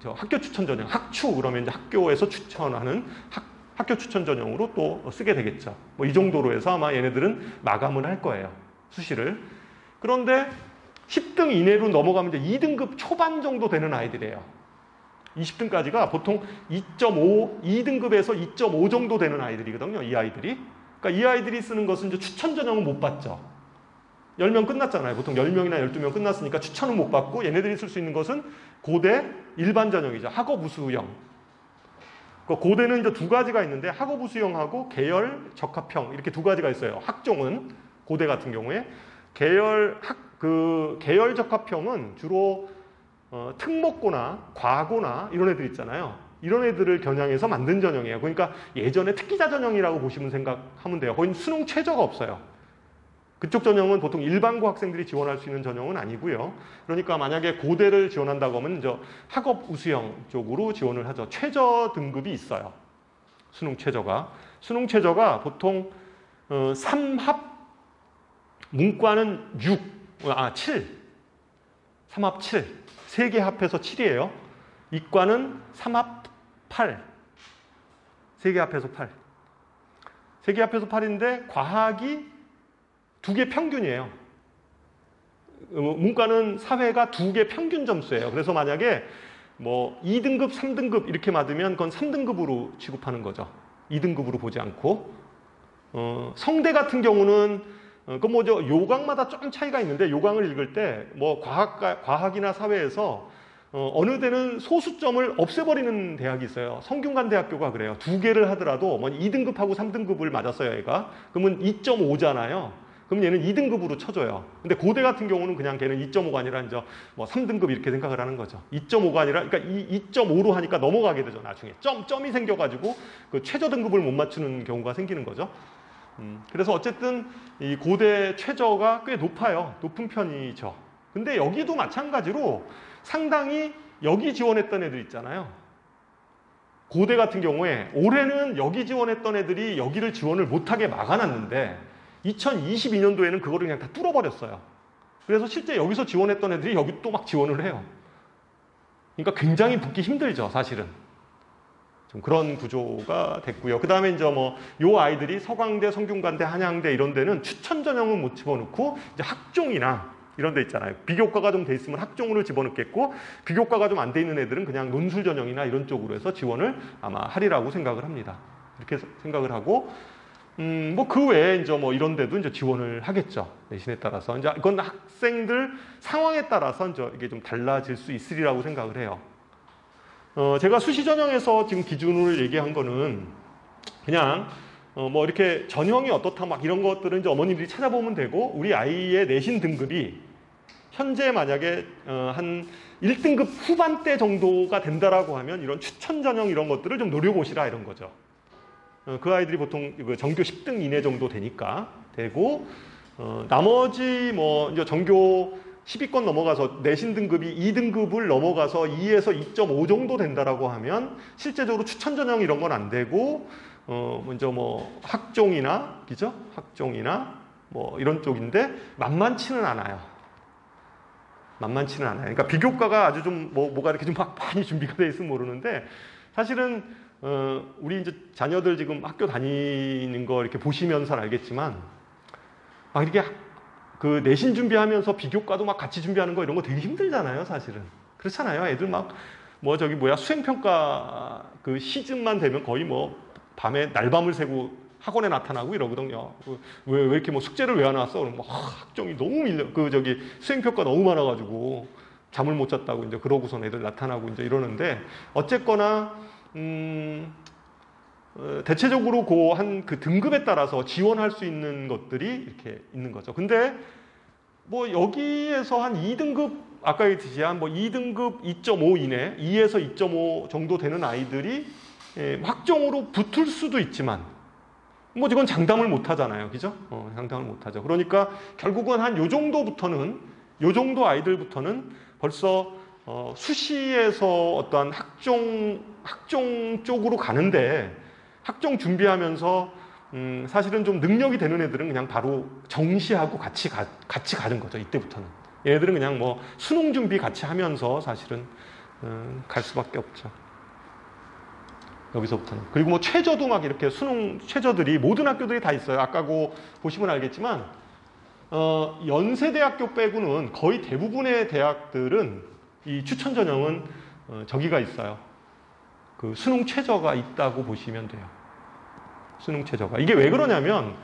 학교 추천 전형, 학추 그러면 이제 학교에서 추천하는 학교 추천 전형으로 또 쓰게 되겠죠. 뭐 이 정도로 해서 아마 얘네들은 마감을 할 거예요. 수시를. 그런데 10등 이내로 넘어가면 이제 2등급 초반 정도 되는 아이들이에요. 20등까지가 보통 2등급에서 2.5 정도 되는 아이들이거든요. 이 아이들이. 그러니까 이 아이들이 쓰는 것은 이제 추천 전형은 못 받죠. 10명 끝났잖아요. 보통 10명이나 12명 끝났으니까 추천은 못 받고 얘네들이 쓸 수 있는 것은 고대 일반 전형이죠. 학업 우수형. 고대는 이제 2가지가 있는데 학업 우수형하고 계열 적합형 이렇게 2가지가 있어요. 학종은 고대 같은 경우에 계열 적합형은 주로 특목고나 과고나 이런 애들 있잖아요. 이런 애들을 겨냥해서 만든 전형이에요. 그러니까 예전에 특기자 전형이라고 보시면 생각하면 돼요. 거긴 수능 최저가 없어요. 그쪽 전형은 보통 일반고 학생들이 지원할 수 있는 전형은 아니고요. 그러니까 만약에 고대를 지원한다고 하면 이제 학업 우수형 쪽으로 지원을 하죠. 최저 등급이 있어요. 수능 최저가 보통 3합 문과는 7. 3합 7. 3개 합해서 7이에요. 이과는 3합 8. 3개 합해서 8. 3개 합해서 8인데 과학이 2개 평균이에요. 문과는 사회가 2개 평균 점수예요. 그래서 만약에 뭐 2등급, 3등급 이렇게 받으면 그건 3등급으로 취급하는 거죠. 2등급으로 보지 않고. 성대 같은 경우는 요강마다 좀 차이가 있는데 요강을 읽을 때 뭐 과학이나 사회에서 어느 데는 소수점을 없애버리는 대학이 있어요. 성균관대학교가 그래요. 2개를 하더라도 뭐 2등급하고 3등급을 맞았어요, 얘가. 그러면 2.5잖아요. 그럼 얘는 2등급으로 쳐줘요. 근데 고대 같은 경우는 그냥 걔는 2.5가 아니라 이제 뭐 3등급 이렇게 생각을 하는 거죠. 2.5가 아니라, 그러니까 2.5로 하니까 넘어가게 되죠, 나중에. 점이 생겨가지고 그 최저 등급을 못 맞추는 경우가 생기는 거죠. 그래서 어쨌든 이 고대 최저가 꽤 높은 편이죠. 근데 여기도 마찬가지로 상당히 여기 지원했던 애들 있잖아요. 고대 같은 경우에 올해는 여기 지원했던 애들이 여기를 지원을 못하게 막아놨는데 2022년도에는 그거를 그냥 다 뚫어버렸어요. 그래서 실제 여기서 지원했던 애들이 여기 또 막 지원을 해요. 그러니까 굉장히 붙기 힘들죠, 사실은. 좀 그런 구조가 됐고요. 그 다음에 이제 요 아이들이 서강대, 성균관대, 한양대 이런 데는 추천 전형은 못 집어넣고 이제 학종이나 이런 데 있잖아요. 비교과가 좀 돼 있으면 학종으로 집어넣겠고 비교과가 좀 안 돼 있는 애들은 그냥 논술 전형이나 이런 쪽으로 해서 지원을 아마 하리라고 생각을 합니다. 이렇게 생각을 하고 뭐 그 외에 이제 뭐 이런 데도 이제 지원을 하겠죠. 내신에 따라서. 이제 이건 학생들 상황에 따라서 이제 이게 좀 달라질 수 있으리라고 생각을 해요. 제가 수시 전형에서 지금 기준을 얘기한 거는 그냥 뭐 이렇게 전형이 어떻다 막 이런 것들은 이제 어머님들이 찾아보면 되고, 우리 아이의 내신 등급이 현재 만약에 한 1등급 후반대 정도가 된다라고 하면 이런 추천 전형 이런 것들을 좀 노려보시라 이런 거죠. 그 아이들이 보통 전교 10등 이내 정도 되니까 되고, 나머지 뭐 이제 전교 10위권 넘어가서 내신 등급이 2등급을 넘어가서 2에서 2.5 정도 된다라고 하면 실제적으로 추천 전형 이런 건 안 되고, 먼저 뭐 학종이나, 그죠? 학종이나 뭐 이런 쪽인데 만만치는 않아요. 만만치는 않아요. 그러니까 비교과가 아주 좀 뭐가 이렇게 좀 많이 준비가 돼 있으면 모르는데, 사실은 우리 이제 자녀들 지금 학교 다니는 거 이렇게 보시면서 알겠지만, 막 이렇게 그 내신 준비하면서 비교과도 막 같이 준비하는 거 이런 거 되게 힘들잖아요, 사실은. 그렇잖아요. 애들 막 뭐 저기 뭐야 수행평가 그 시즌만 되면 거의 뭐 밤에 날밤을 새고 학원에 나타나고 이러거든요. 왜 이렇게 뭐 숙제를 왜 안 왔어? 그러면 학종이 너무 밀려. 그 저기 수행평가 너무 많아가지고 잠을 못 잤다고 이제 그러고선 애들 나타나고 이제 이러는데, 어쨌거나 대체적으로 그 등급에 따라서 지원할 수 있는 것들이 이렇게 있는 거죠. 근데 뭐 여기에서 한 2등급, 아까 얘기했듯이 한 뭐 2등급 2.5 이내, 2에서 2.5 정도 되는 아이들이 학종으로 붙을 수도 있지만, 뭐 이건 장담을 못 하잖아요. 그죠? 장담을 못 하죠. 그러니까 결국은 한 요 정도부터는, 요 정도 아이들부터는 벌써 수시에서 어떠한 학종 쪽으로 가는데, 학종 준비하면서 사실은 좀 능력이 되는 애들은 그냥 바로 정시하고 같이 가는 거죠. 이때부터는. 얘네들은 그냥 뭐 수능 준비 같이 하면서 사실은 갈 수밖에 없죠. 여기서부터는. 그리고 뭐 최저도 막 이렇게 수능 최저들이 모든 학교들이 다 있어요. 아까 보시면 알겠지만 연세대학교 빼고는 거의 대부분의 대학들은 이 추천 전형은 저기가 있어요. 그 수능 최저가 있다고 보시면 돼요. 수능 최저가. 이게 왜 그러냐면,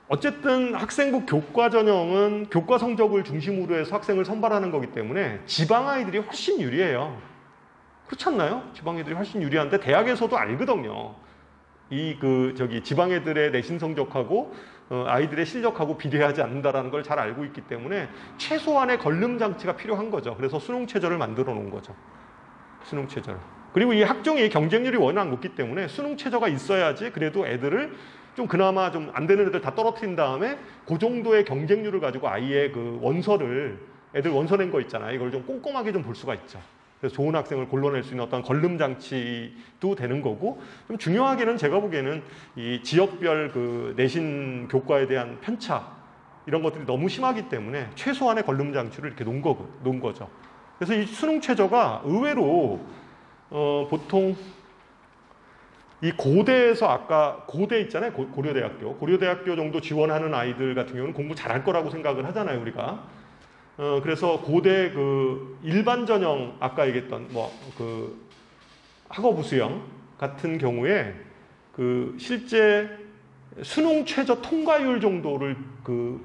어쨌든 학생부 교과 전형은 교과 성적을 중심으로 해서 학생을 선발하는 거기 때문에 지방 아이들이 훨씬 유리해요. 그렇지 않나요? 지방 애들이 훨씬 유리한데 대학에서도 알거든요. 지방 애들의 내신 성적하고 아이들의 실력하고 비례하지 않는다라는 걸 잘 알고 있기 때문에 최소한의 걸름 장치가 필요한 거죠. 그래서 수능 최저를 만들어 놓은 거죠. 수능 최저를. 그리고 이 학종이 경쟁률이 워낙 높기 때문에 수능 최저가 있어야지 그래도 애들을 좀 그나마 좀 안 되는 애들 다 떨어뜨린 다음에 그 정도의 경쟁률을 가지고 아이의 그 원서를, 애들 원서 낸 거 있잖아요. 이걸 좀 꼼꼼하게 좀 볼 수가 있죠. 그래서 좋은 학생을 골라낼 수 있는 어떤 걸름 장치도 되는 거고, 좀 중요하게는 제가 보기에는 이 지역별 그 내신 교과에 대한 편차 이런 것들이 너무 심하기 때문에 최소한의 걸름 장치를 이렇게 놓은 거죠. 그래서 이 수능 최저가 의외로 보통 이 고대에서, 아까 고대 있잖아요. 고려대학교 정도 지원하는 아이들 같은 경우는 공부 잘할 거라고 생각을 하잖아요, 우리가. 그래서 고대 그 일반 전형, 아까 얘기했던 그 학업 우수형 같은 경우에 그 실제 수능 최저 통과율 정도를, 그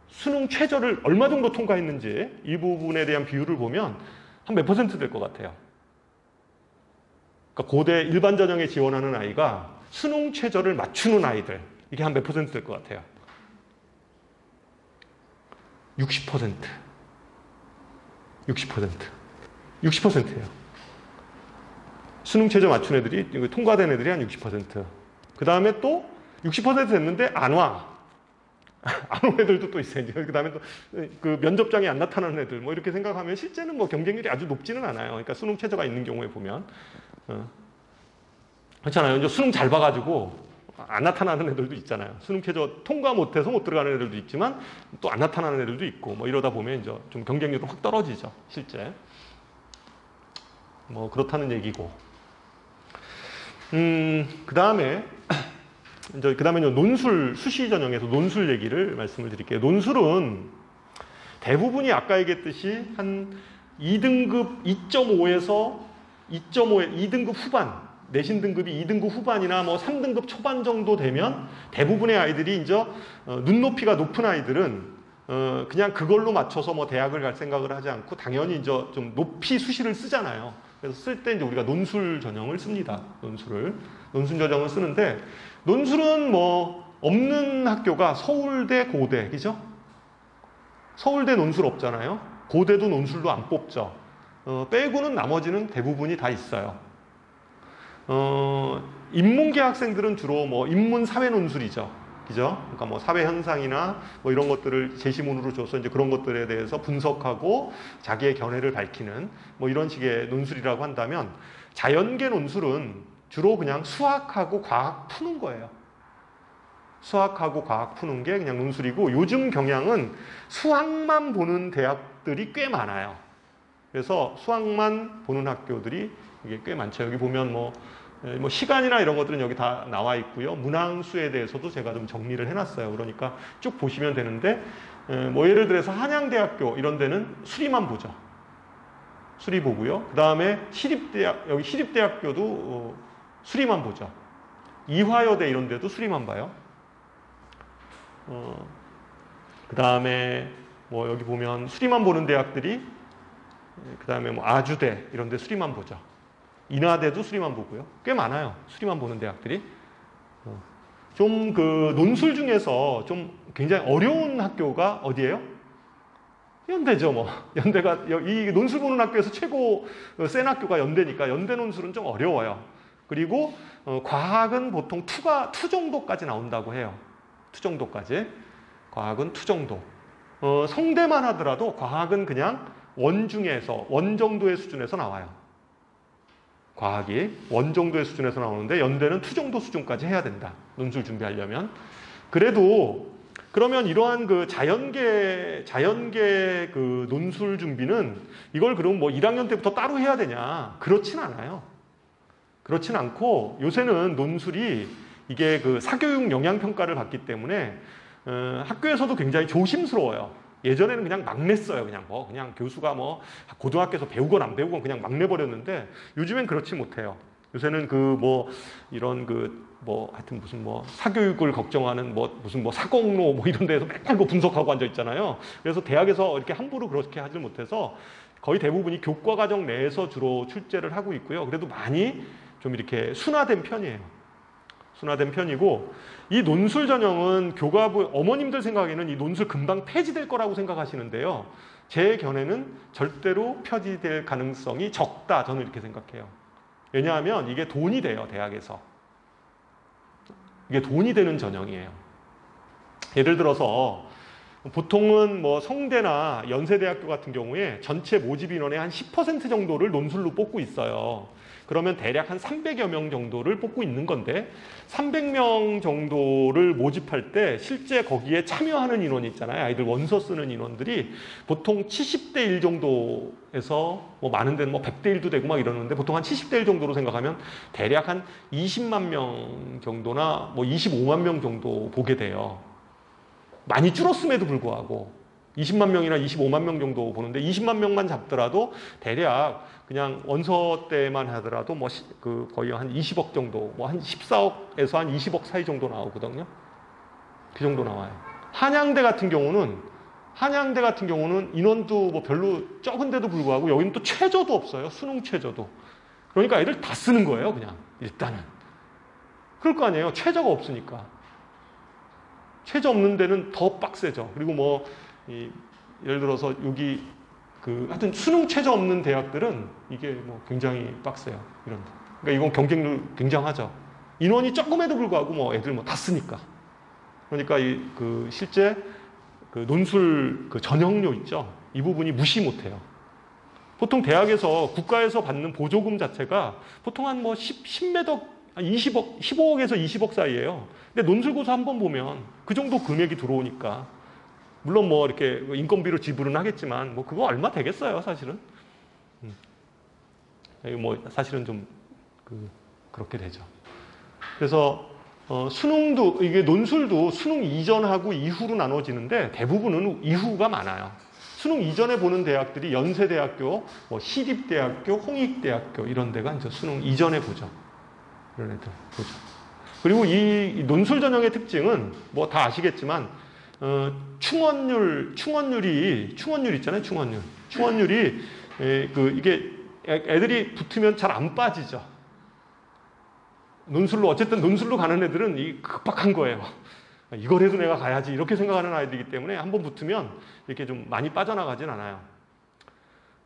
수능 최저를 얼마 정도 통과했는지 이 부분에 대한 비율을 보면 한 몇 퍼센트 될 것 같아요. 그러니까 고대 일반 전형에 지원하는 아이가 수능 최저를 맞추는 아이들, 이게 한 몇 퍼센트 될 것 같아요? 60%. 60%예요. 수능 최저 맞춘 애들이, 통과된 애들이 한 60%. 그 다음에 또 60% 됐는데 안 와. 안 온 애들도 또 있어요. 그 다음에 또 그 면접장에 안 나타나는 애들, 뭐 이렇게 생각하면 실제는 뭐 경쟁률이 아주 높지는 않아요. 그러니까 수능 최저가 있는 경우에 보면. 그렇잖아요. 이제 수능 잘 봐가지고 안 나타나는 애들도 있잖아요. 수능 최저 통과 못해서 못 들어가는 애들도 있지만 또 안 나타나는 애들도 있고, 뭐 이러다 보면 이제 좀 경쟁률은 확 떨어지죠. 실제. 뭐 그렇다는 얘기고. 그 다음에 논술, 수시 전형에서 논술 얘기를 말씀을 드릴게요. 논술은 대부분이 아까 얘기했듯이 한 2등급 2.5에서 2.5에 2등급 후반, 내신 등급이 2등급 후반이나 뭐 3등급 초반 정도 되면 대부분의 아이들이 이제 눈높이가 높은 아이들은 그냥 그걸로 맞춰서 뭐 대학을 갈 생각을 하지 않고 당연히 이제 좀 높이 수시를 쓰잖아요. 그래서 쓸 때 이제 우리가 논술 전형을 씁니다. 논술 전형을 쓰는데 논술은 뭐 없는 학교가 서울대, 고대, 그죠? 서울대 논술 없잖아요. 고대도 논술로 안 뽑죠. 빼고는 나머지는 대부분이 다 있어요. 인문계 학생들은 주로 뭐 인문 사회 논술이죠. 그죠? 그러니까 뭐 사회 현상이나 뭐 이런 것들을 제시문으로 줘서 이제 그런 것들에 대해서 분석하고 자기의 견해를 밝히는 뭐 이런 식의 논술이라고 한다면 자연계 논술은 주로 그냥 수학하고 과학 푸는 거예요. 수학하고 과학 푸는 게 그냥 논술이고 요즘 경향은 수학만 보는 대학들이 꽤 많아요. 그래서 수학만 보는 학교들이 이게 꽤 많죠. 여기 보면 뭐 시간이나 이런 것들은 여기 다 나와 있고요. 문항수에 대해서도 제가 좀 정리를 해놨어요. 그러니까 쭉 보시면 되는데 뭐 예를 들어서 한양대학교 이런 데는 수리만 보죠. 수리 보고요. 그 다음에 여기 시립대학교도 수리만 보죠. 이화여대 이런 데도 수리만 봐요. 그 다음에 뭐 여기 보면 수리만 보는 대학들이 그 다음에 뭐 아주대 이런 데 수리만 보죠. 인하대도 수리만 보고요. 꽤 많아요. 수리만 보는 대학들이. 좀 그 논술 중에서 좀 굉장히 어려운 학교가 어디예요? 연대죠, 뭐. 연대가, 이 논술 보는 학교에서 최고 센 학교가 연대니까 연대 논술은 좀 어려워요. 그리고 과학은 보통 2 정도까지 나온다고 해요. 2 정도까지. 과학은 2 정도. 성대만 하더라도 과학은 그냥 원 정도의 수준에서 나와요. 과학이 원 정도의 수준에서 나오는데 연대는 2 정도 수준까지 해야 된다. 논술 준비하려면. 그래도 그러면 이러한 그 자연계 그 논술 준비는 이걸 그럼 뭐 1학년 때부터 따로 해야 되냐? 그렇진 않아요. 그렇진 않고 요새는 논술이 이게 그 사교육 영향평가를 받기 때문에 학교에서도 굉장히 조심스러워요. 예전에는 그냥 막 냈어요. 그냥 교수가 뭐 고등학교에서 배우건 안 배우건 그냥 막 내버렸는데 요즘엔 그렇지 못해요. 요새는 하여튼 무슨 뭐 사교육을 걱정하는 무슨 사공로 뭐 이런 데서 맨날 그 분석하고 앉아 있잖아요. 그래서 대학에서 이렇게 함부로 그렇게 하지 못해서 거의 대부분이 교과과정 내에서 주로 출제를 하고 있고요. 그래도 많이 좀 이렇게 순화된 편이에요. 순화된 편이고 이 논술 전형은 교과부 어머님들 생각에는 이 논술 금방 폐지될 거라고 생각하시는데요. 제 견해는 절대로 폐지될 가능성이 적다. 저는 이렇게 생각해요. 왜냐하면 이게 돈이 돼요. 대학에서. 이게 돈이 되는 전형이에요. 예를 들어서 보통은 뭐 성대나 연세대학교 같은 경우에 전체 모집 인원의 한 10% 정도를 논술로 뽑고 있어요. 그러면 대략 한 300여 명 정도를 뽑고 있는 건데 300명 정도를 모집할 때 실제 거기에 참여하는 인원이 있잖아요. 아이들 원서 쓰는 인원들이 보통 70대 1 정도에서 뭐 많은 데는 뭐 100대 1도 되고 막 이러는데 보통 한 70대 1 정도로 생각하면 대략 한 20만 명 정도나 뭐 25만 명 정도 보게 돼요. 많이 줄었음에도 불구하고 20만 명이나 25만 명 정도 보는데 20만 명만 잡더라도 대략 그냥 원서 때만 하더라도 뭐 거의 한 20억 정도, 뭐 한 14억에서 한 20억 사이 정도 나오거든요. 그 정도 나와요. 한양대 같은 경우는 인원도 뭐 별로 적은데도 불구하고 여기는 또 최저도 없어요. 수능 최저도. 그러니까 애들 다 쓰는 거예요, 그냥 일단은. 그럴 거 아니에요. 최저가 없으니까. 최저 없는 데는 더 빡세죠. 그리고 뭐 예를 들어서 여기 하여튼 수능 최저 없는 대학들은 이게 뭐 굉장히 빡세요. 그러니까 이건 경쟁률 굉장하죠. 인원이 조금에도 불구하고 뭐 애들 뭐 다 쓰니까. 그러니까 실제 논술 전형료 있죠. 이 부분이 무시 못해요. 보통 대학에서 국가에서 받는 보조금 자체가 보통 한 뭐 10몇억, 20억, 15억에서 20억 사이예요. 근데 논술고사 한번 보면 그 정도 금액이 들어오니까 물론 뭐 이렇게 인건비로 지불은 하겠지만 뭐 그거 얼마 되겠어요, 사실은. 뭐 사실은 좀 그렇게 되죠. 그래서 수능도 이게 논술도 수능 이전하고 이후로 나눠지는데 대부분은 이후가 많아요. 수능 이전에 보는 대학들이 연세대학교, 뭐 시립대학교, 홍익대학교 이런 데가 이제 수능 이전에 보죠. 이런 애들 보죠. 그리고 이 논술 전형의 특징은 뭐 다 아시겠지만 충원율 있잖아요. 충원율이 이게 애들이 붙으면 잘 안 빠지죠. 어쨌든 논술로 가는 애들은 이 급박한 거예요. 이걸 해도 내가 가야지 이렇게 생각하는 아이들이기 때문에 한번 붙으면 이렇게 좀 많이 빠져나가진 않아요.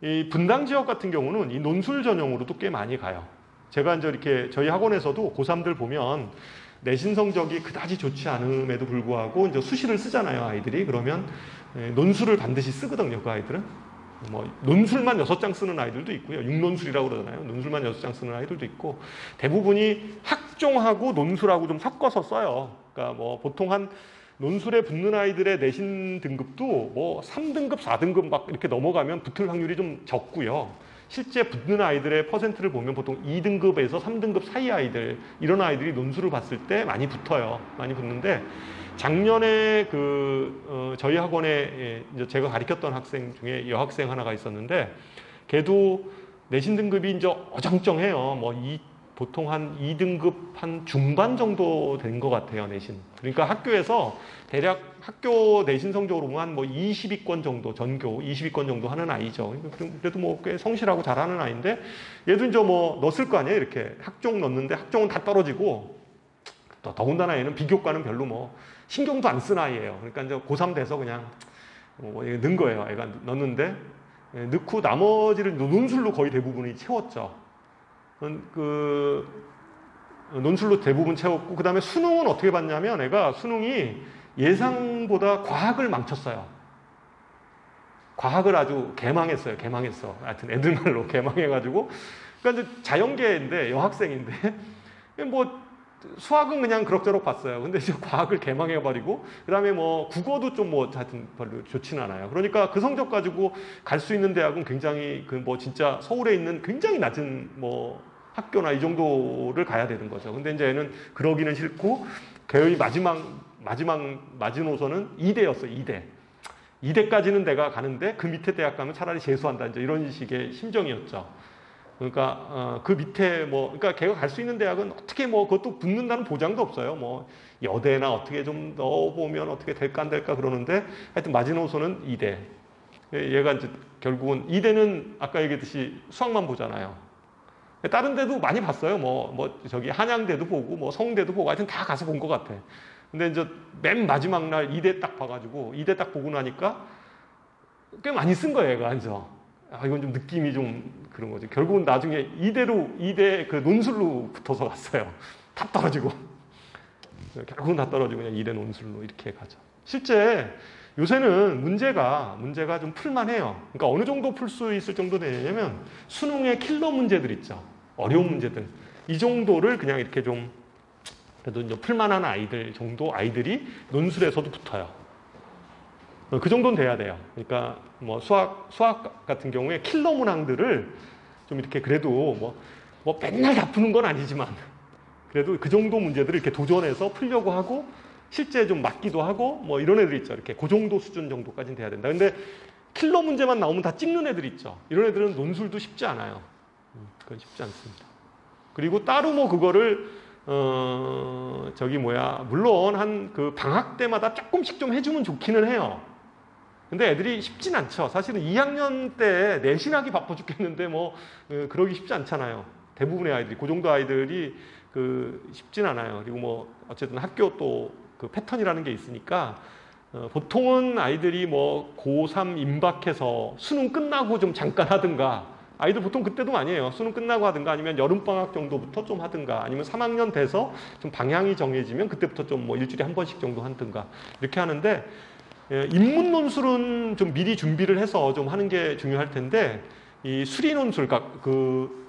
이 분당 지역 같은 경우는 이 논술 전형으로도 꽤 많이 가요. 제가 이제 이렇게 저희 학원에서도 고3들 보면 내신 성적이 그다지 좋지 않음에도 불구하고 이제 수시를 쓰잖아요, 아이들이. 그러면 논술을 반드시 쓰거든요, 그 아이들은. 뭐 논술만 6장 쓰는 아이들도 있고요. 육논술이라고 그러잖아요. 논술만 6장 쓰는 아이들도 있고, 대부분이 학종하고 논술하고 좀 섞어서 써요. 그러니까 뭐 보통 한 논술에 붙는 아이들의 내신 등급도 뭐 3등급, 4등급 막 이렇게 넘어가면 붙을 확률이 좀 적고요. 실제 붙는 아이들의 퍼센트를 보면 보통 2등급에서 3등급 사이 아이들, 이런 아이들이 논술을 봤을 때 많이 붙어요. 많이 붙는데, 작년에 저희 학원에 이제 제가 가르쳤던 학생 중에 여학생 하나가 있었는데, 걔도 내신 등급이 이제 어정쩡해요. 보통 한 2등급 한 중반 정도 된 것 같아요, 내신. 그러니까 학교에서 대략 학교 내신 성적으로 보면 한 20위권 정도, 전교 20위권 정도 하는 아이죠. 그래도 뭐 꽤 성실하고 잘하는 아이인데, 얘도 이제 뭐 넣었을 거 아니에요, 이렇게. 학종 넣었는데 학종은 다 떨어지고, 더군다나 얘는 비교과는 별로 뭐 신경도 안 쓴 아이예요. 그러니까 이제 고3 돼서 그냥 넣은 거예요. 애가 넣었는데, 넣고 나머지를 논술로 거의 대부분이 채웠죠. 논술로 대부분 채웠고, 그 다음에 수능은 어떻게 봤냐면, 애가 수능이 예상보다 과학을 망쳤어요. 과학을 아주 개망했어요. 하여튼 애들 말로 개망해가지고. 그러니까 이제 자연계인데, 여학생인데, 뭐 수학은 그냥 그럭저럭 봤어요. 근데 이제 과학을 개망해버리고, 그 다음에 뭐 국어도 좀 하여튼 별로 좋지는 않아요. 그러니까 그 성적 가지고 갈 수 있는 대학은 굉장히 진짜 서울에 있는 굉장히 낮은 학교나 이 정도를 가야 되는 거죠. 근데 이제 얘는 그러기는 싫고, 걔의 마지노선은 이대였어요. 이대까지는 내가 가는데 그 밑에 대학 가면 차라리 재수한다. 이제 이런 식의 심정이었죠. 그러니까 그 밑에 그러니까 걔가 갈 수 있는 대학은 어떻게 그것도 붙는다는 보장도 없어요. 여대나 어떻게 좀 넣어보면 어떻게 될까 안 될까 그러는데, 하여튼 마지노선은 이대. 얘가 이제 결국은 이대는 아까 얘기했듯이 수학만 보잖아요. 다른 데도 많이 봤어요. 저기 한양대도 보고 성대도 보고 하여튼 다 가서 본 것 같아. 근데 이제 맨 마지막 날 이대 딱 봐가지고, 이대 딱 보고 나니까 꽤 많이 쓴 거예요, 얘가. 이건 좀 느낌이 좀 그런 거죠. 결국은 나중에 이대 그 논술로 붙어서 갔어요. 다 떨어지고. 결국은 다 떨어지고 그냥 이대 논술로 이렇게 가죠. 실제 요새는 문제가 좀 풀만해요. 그러니까 어느 정도 풀 수 있을 정도 되냐면, 수능의 킬러 문제들 있죠. 어려운 문제들. 이 정도를 그냥 이렇게 좀 그래도 이제 풀만한 아이들이 논술에서도 붙어요. 그 정도는 돼야 돼요. 그러니까 수학 같은 경우에 킬러 문항들을 좀 이렇게 그래도 맨날 다 푸는 건 아니지만, 그래도 그 정도 문제들을 이렇게 도전해서 풀려고 하고, 실제 좀 맞기도 하고, 이런 애들 있죠. 이렇게 그 정도 수준 정도까지는 돼야 된다. 근데 킬러 문제만 나오면 다 찍는 애들 있죠. 이런 애들은 논술도 쉽지 않아요. 그건 쉽지 않습니다. 그리고 따로 그거를 물론 그 방학 때마다 조금씩 좀 해주면 좋기는 해요. 근데 애들이 쉽진 않죠. 사실은 2학년 때 내신하기 바빠 죽겠는데 그러기 쉽지 않잖아요. 대부분의 아이들이, 그 정도 아이들이 쉽진 않아요. 그리고 어쨌든 학교 또 그 패턴이라는 게 있으니까, 보통은 아이들이 고3 임박해서 수능 끝나고 좀 잠깐 하든가, 아이들 보통 그때도 많이 해요. 수능 끝나고 하든가, 아니면 여름방학 정도부터 좀 하든가, 아니면 3학년 돼서 좀 방향이 정해지면 그때부터 좀 일주일에 한 번씩 정도 하든가, 이렇게 하는데, 인문 논술은 좀 미리 준비를 해서 좀 하는 게 중요할 텐데, 이 수리 논술, 그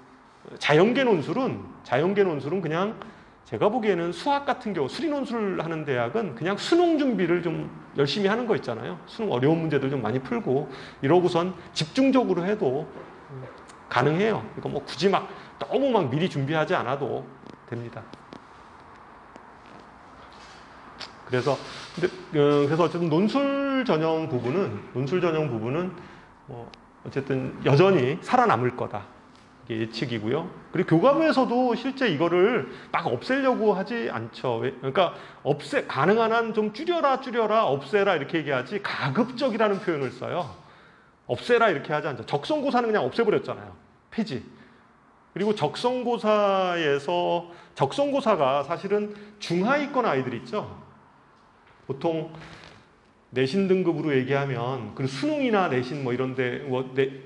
자연계 논술은 그냥 제가 보기에는 수학 같은 경우 수리 논술 하는 대학은 그냥 수능 준비를 좀 열심히 하는 거 있잖아요. 수능 어려운 문제들 좀 많이 풀고 이러고선 집중적으로 해도 가능해요. 그러니까 굳이 너무 미리 준비하지 않아도 됩니다. 그래서 어쨌든 논술 전형 부분은 어쨌든 여전히 살아남을 거다. 이게 예측이고요. 그리고 교과서에서도 실제 이거를 막 없애려고 하지 않죠. 그러니까 가능한 한 좀 줄여라, 없애라 이렇게 얘기하지 가급적이라는 표현을 써요. 없애라 이렇게 하지 않죠. 적성고사는 그냥 없애버렸잖아요. 폐지. 그리고 적성고사가 사실은 중하위권 아이들 있죠. 보통 내신 등급으로 얘기하면 그리고 수능이나 내신 뭐 이런데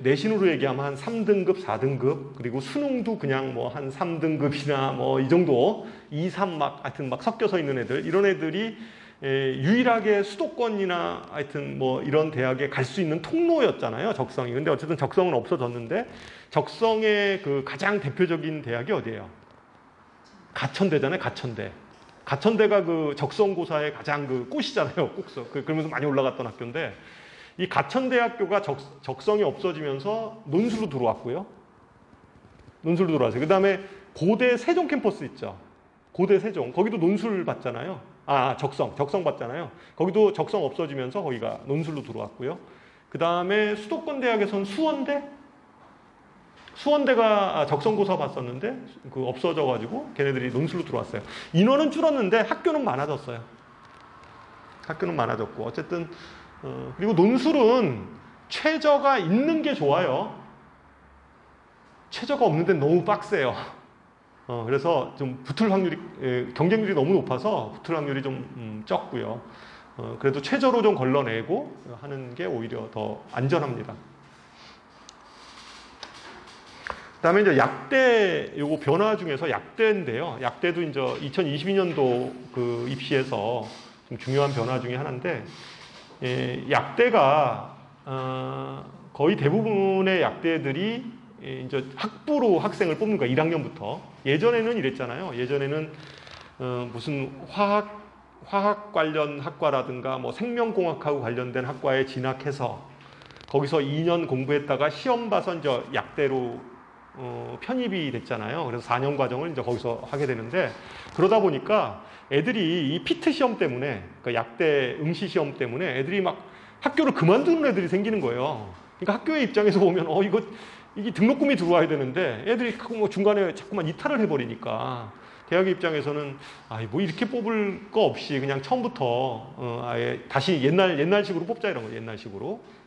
내신으로 얘기하면 한 3등급, 4등급 그리고 수능도 그냥 뭐 한 3등급이나 뭐 이 정도 2, 3 막 하여튼 막 섞여서 있는 애들 이런 애들이 유일하게 수도권이나 하여튼 뭐 이런 대학에 갈 수 있는 통로였잖아요. 적성이. 근데 어쨌든 적성은 없어졌는데 적성의 그 가장 대표적인 대학이 어디예요? 가천대잖아요. 가천대가 그 적성고사의 가장 그 꽃이잖아요. 그러면서 많이 올라갔던 학교인데 이 가천대학교가 적성이 없어지면서 논술로 들어왔고요. 논술로 들어왔어요. 그 다음에 고대 세종 캠퍼스 있죠. 고대 세종. 거기도 논술 받잖아요. 적성 받잖아요. 거기도 적성 없어지면서 거기가 논술로 들어왔고요. 그 다음에 수도권 대학에서는 수원대가 적성고사 봤었는데 그 없어져가지고 걔네들이 논술로 들어왔어요. 인원은 줄었는데 학교는 많아졌어요. 학교는 많아졌고 어쨌든 그리고 논술은 최저가 있는 게 좋아요. 최저가 없는데 너무 빡세요. 그래서 좀 붙을 확률이 경쟁률이 너무 높아서 붙을 확률이 좀 적고요. 그래도 최저로 좀 걸러내고 하는 게 오히려 더 안전합니다. 그다음에 이제 약대 요거 변화 중에서 약대인데요. 약대도 이제 2022년도 그 입시에서 좀 중요한 변화 중에 하나인데 약대가 거의 대부분의 약대들이 이제 학부로 학생을 뽑는 거야. 1학년부터. 예전에는 이랬잖아요. 예전에는 무슨 화학 관련 학과라든가 뭐 생명공학하고 관련된 학과에 진학해서 거기서 2년 공부했다가 시험 봐서 이제 약대로 편입이 됐잖아요. 그래서 4년 과정을 이제 거기서 하게 되는데 그러다 보니까 애들이 이 피트 시험 때문에 그러니까 약대 응시 시험 때문에 애들이 막 학교를 그만두는 애들이 생기는 거예요. 그러니까 학교의 입장에서 보면 이게 등록금이 들어와야 되는데 애들이 뭐 중간에 자꾸만 이탈을 해버리니까 대학의 입장에서는 뭐 이렇게 뽑을 거 없이 그냥 처음부터 아예 다시 옛날식으로 뽑자 이런 거예요.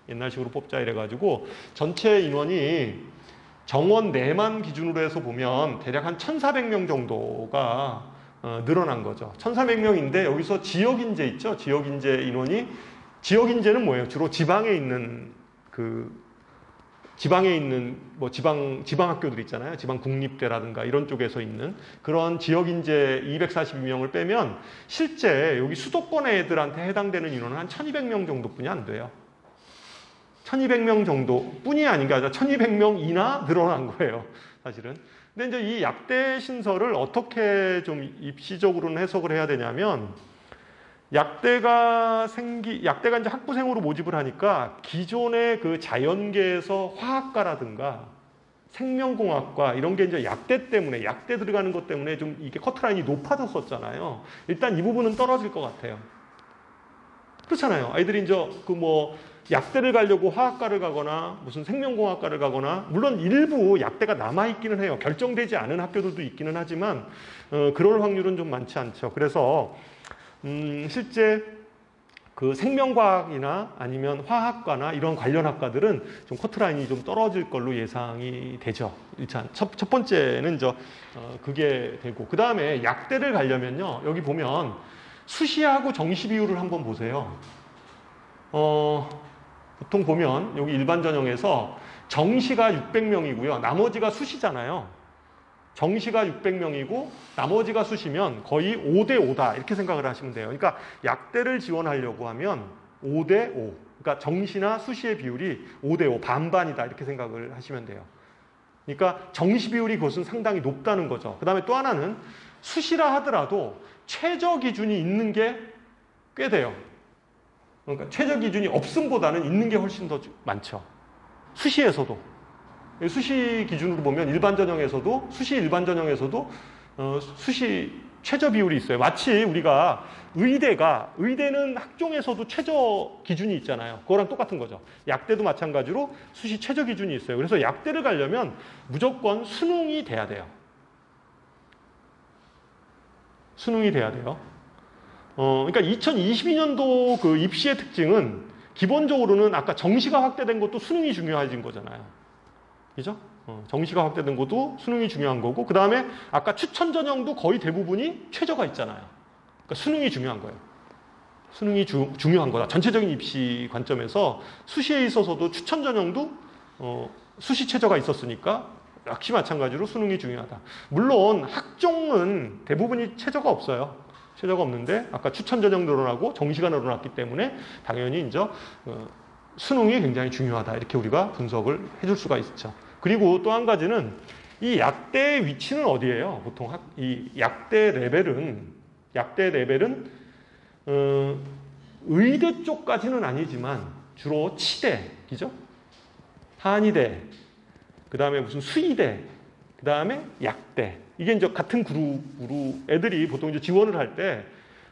옛날식으로 뽑자 이래가지고 전체 인원이 정원 내만 기준으로 해서 보면 대략 한 1,400명 정도가 늘어난 거죠. 1,400명인데 여기서 지역인재 있죠? 지역인재 인원이 지역인재는 뭐예요? 주로 지방에 있는 뭐 지방 학교들 있잖아요. 지방 국립대라든가 이런 쪽에서 있는 그런 지역인재 242명을 빼면 실제 여기 수도권 애들한테 해당되는 인원은 한 1,200명 정도뿐이 안 돼요. 1,200명 정도뿐이 아닌 게 아니라 1,200명이나 늘어난 거예요, 사실은. 근데 이제 이 약대 신설을 어떻게 좀 입시적으로는 해석을 해야 되냐면, 약대가 이제 학부생으로 모집을 하니까 기존의 그 자연계에서 화학과라든가 생명공학과 이런 게 이제 약대 들어가는 것 때문에 좀 이게 커트라인이 높아졌었잖아요. 일단 이 부분은 떨어질 것 같아요. 그렇잖아요. 아이들이 이제 약대를 가려고 화학과를 가거나 무슨 생명공학과를 가거나 물론 일부 약대가 남아있기는 해요. 결정되지 않은 학교들도 있기는 하지만 그럴 확률은 좀 많지 않죠. 그래서 실제 그 생명과학이나 아니면 화학과나 이런 관련 학과들은 좀 커트라인이 좀 떨어질 걸로 예상이 되죠. 일단 첫 번째는 그게 되고 그 다음에 약대를 가려면요. 여기 보면 수시하고 정시 비율을 한번 보세요. 보통 보면 여기 일반 전형에서 정시가 600명이고요. 나머지가 수시잖아요. 정시가 600명이고 나머지가 수시면 거의 5대 5다 이렇게 생각을 하시면 돼요. 그러니까 약대를 지원하려고 하면 5대 5. 그러니까 정시나 수시의 비율이 5대 5 반반이다 이렇게 생각을 하시면 돼요. 그러니까 정시 비율이 그것은 상당히 높다는 거죠. 그 다음에 또 하나는 수시라 하더라도 최저 기준이 있는 게 꽤 돼요. 그러니까 최저 기준이 없음보다는 있는 게 훨씬 더 많죠. 수시에서도. 수시 기준으로 보면 수시 일반 전형에서도 수시 최저 비율이 있어요. 마치 우리가 의대는 학종에서도 최저 기준이 있잖아요. 그거랑 똑같은 거죠. 약대도 마찬가지로 수시 최저 기준이 있어요. 그래서 약대를 가려면 무조건 수능이 돼야 돼요. 수능이 돼야 돼요. 그러니까 2022년도 그 입시의 특징은 기본적으로는 아까 정시가 확대된 것도 수능이 중요해진 거잖아요. 그죠? 정시가 확대된 것도 수능이 중요한 거고, 그 다음에 아까 추천 전형도 거의 대부분이 최저가 있잖아요. 그러니까 수능이 중요한 거예요. 수능이 중요한 거다. 전체적인 입시 관점에서 수시에 있어서도 추천 전형도 수시 최저가 있었으니까 역시 마찬가지로 수능이 중요하다. 물론 학종은 대부분이 최저가 없어요. 최저가 없는데 아까 추천 전형 늘어나고 정시가 늘어났기 때문에 당연히 이제 수능이 굉장히 중요하다. 이렇게 우리가 분석을 해줄 수가 있죠. 그리고 또 한 가지는 이 약대의 위치는 어디예요? 보통 이 약대 레벨은 의대 쪽까지는 아니지만 주로 치대, 그죠? 한의대, 그 다음에 무슨 수의대, 그 다음에 약대. 이게 이제 같은 그룹으로 애들이 보통 이제 지원을 할 때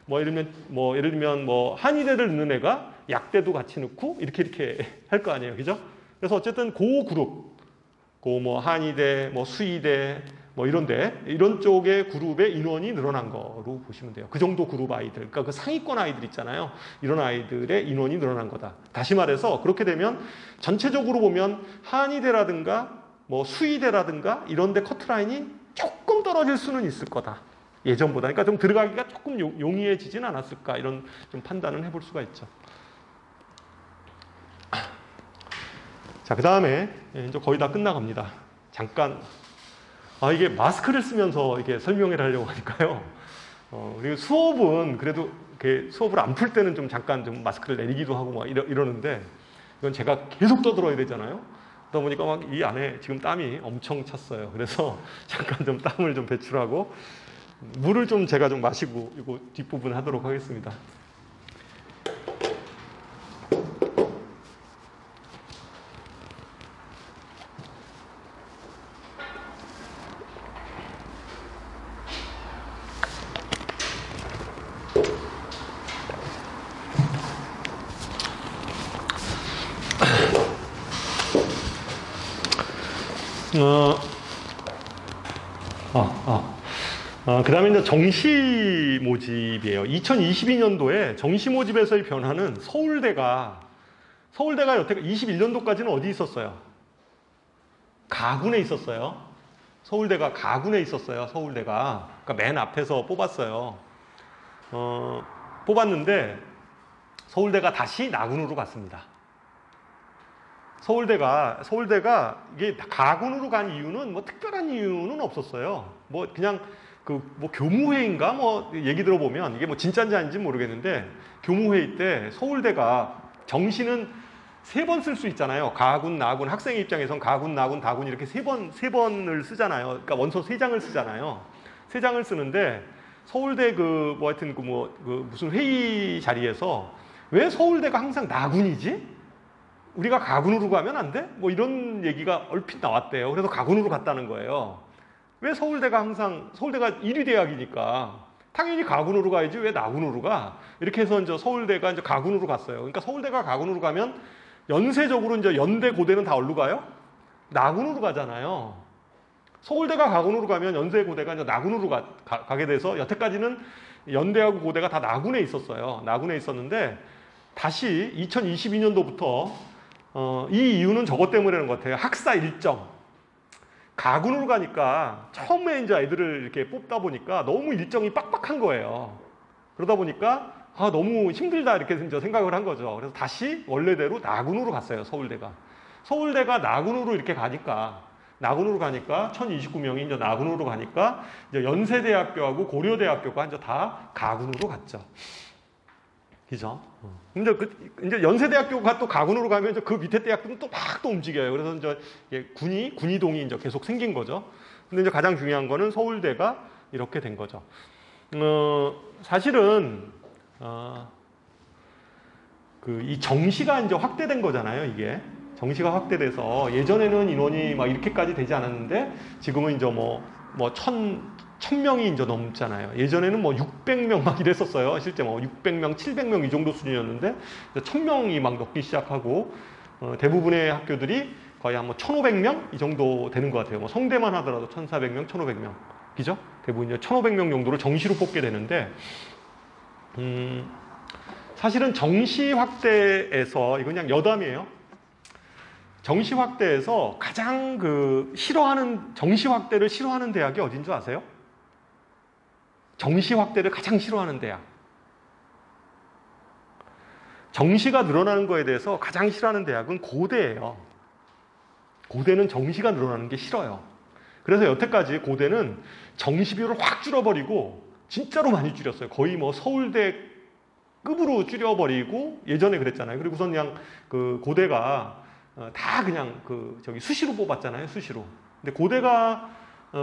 예를 들면 한의대를 넣는 애가 약대도 같이 넣고 이렇게 할 거 아니에요, 그죠? 그래서 어쨌든 그룹, 한의대, 수의대, 이런 쪽의 그룹의 인원이 늘어난 거로 보시면 돼요. 그 정도 그룹 아이들, 그러니까 그 상위권 아이들 있잖아요. 이런 아이들의 인원이 늘어난 거다. 다시 말해서 그렇게 되면 전체적으로 보면 한의대라든가 수의대라든가 이런 데 커트라인이 조금 떨어질 수는 있을 거다. 예전보다. 그러니까 좀 들어가기가 조금 용이해지진 않았을까. 이런 좀 판단을 해볼 수가 있죠. 자, 그 다음에 이제 거의 다 끝나갑니다. 잠깐. 이게 마스크를 쓰면서 이렇게 설명을 하려고 하니까요. 그리고 수업은 그래도 수업을 안 풀 때는 좀 잠깐 좀 마스크를 내리기도 하고 이러는데 이건 제가 계속 떠들어야 되잖아요. 그러다 보니까 막 이 안에 지금 땀이 엄청 찼어요. 그래서 잠깐 좀 땀을 좀 배출하고 물을 좀 제가 좀 마시고 이거 뒷부분 하도록 하겠습니다. 그 다음에 이제 정시 모집이에요. 2022년도에 정시 모집에서의 변화는 서울대가 여태까지 21년도까지는 어디 있었어요? 가군에 있었어요. 서울대가 가군에 있었어요. 서울대가. 그러니까 맨 앞에서 뽑았어요. 뽑았는데 서울대가 다시 나군으로 갔습니다. 서울대가 이게 가군으로 간 이유는 특별한 이유는 없었어요. 그냥 교무회의인가 얘기 들어보면 이게 진짜인지 아닌지 모르겠는데 교무회의 때 서울대가 정시는 3번 쓸 수 있잖아요. 가군, 나군, 학생의 입장에선 가군, 나군, 다군 이렇게 세 번을 쓰잖아요. 그러니까 원서 3장을 쓰잖아요. 3장을 쓰는데 서울대 무슨 회의 자리에서 왜 서울대가 항상 나군이지? 우리가 가군으로 가면 안 돼? 이런 얘기가 얼핏 나왔대요. 그래서 가군으로 갔다는 거예요. 왜 서울대가 1위 대학이니까 당연히 가군으로 가야지 왜 나군으로 가? 이렇게 해서 이제 서울대가 이제 가군으로 갔어요. 그러니까 서울대가 가군으로 가면 연세적으로 이제 연대 고대는 다 어디로 가요? 나군으로 가잖아요. 서울대가 가군으로 가면 연세 고대가 이제 나군으로 가게 돼서 여태까지는 연대하고 고대가 다 나군에 있었어요. 나군에 있었는데 다시 2022년도부터 이 이유는 저것 때문에는 것 같아요. 학사 일정. 가군으로 가니까 처음에 이제 애들을 이렇게 뽑다 보니까 너무 일정이 빡빡한 거예요. 그러다 보니까 너무 힘들다 이렇게 이제 생각을 한 거죠. 그래서 다시 원래대로 나군으로 갔어요. 서울대가 나군으로 이렇게 가니까 1029명이 이제 나군으로 가니까 이제 연세대학교하고 고려대학교가 이제 다 가군으로 갔죠. 그죠? 근데 이제 연세대학교가 또 가군으로 가면 그 밑에 대학들은 또 막 또 움직여요. 그래서 이제 군이동이 이제 계속 생긴 거죠. 근데 이제 가장 중요한 거는 서울대가 이렇게 된 거죠. 사실은 이 정시가 이제 확대된 거잖아요. 이게 정시가 확대돼서 예전에는 인원이 막 이렇게까지 되지 않았는데 지금은 이제 1000명이 이제 넘잖아요. 예전에는 뭐 600명 막 이랬었어요. 실제 뭐 600명, 700명 이 정도 수준이었는데 1000명이 막 넘기 시작하고 대부분의 학교들이 거의 한 뭐 1500명 이 정도 되는 것 같아요. 뭐 성대만 하더라도 1400명, 1500명. 그죠? 대부분 이제 1500명 정도를 정시로 뽑게 되는데 사실은 정시 확대에서 이건 그냥 여담이에요. 정시 확대에서 가장 정시 확대를 싫어하는 대학이 어딘 줄 아세요? 정시 확대를 가장 싫어하는 대학. 정시가 늘어나는 거에 대해서 가장 싫어하는 대학은 고대예요. 고대는 정시가 늘어나는 게 싫어요. 그래서 여태까지 고대는 정시비율을 확 줄여버리고 진짜로 많이 줄였어요. 거의 뭐 서울대 급으로 줄여버리고 예전에 그랬잖아요. 그리고선 그냥 고대가 다 그냥 수시로 뽑았잖아요. 수시로. 근데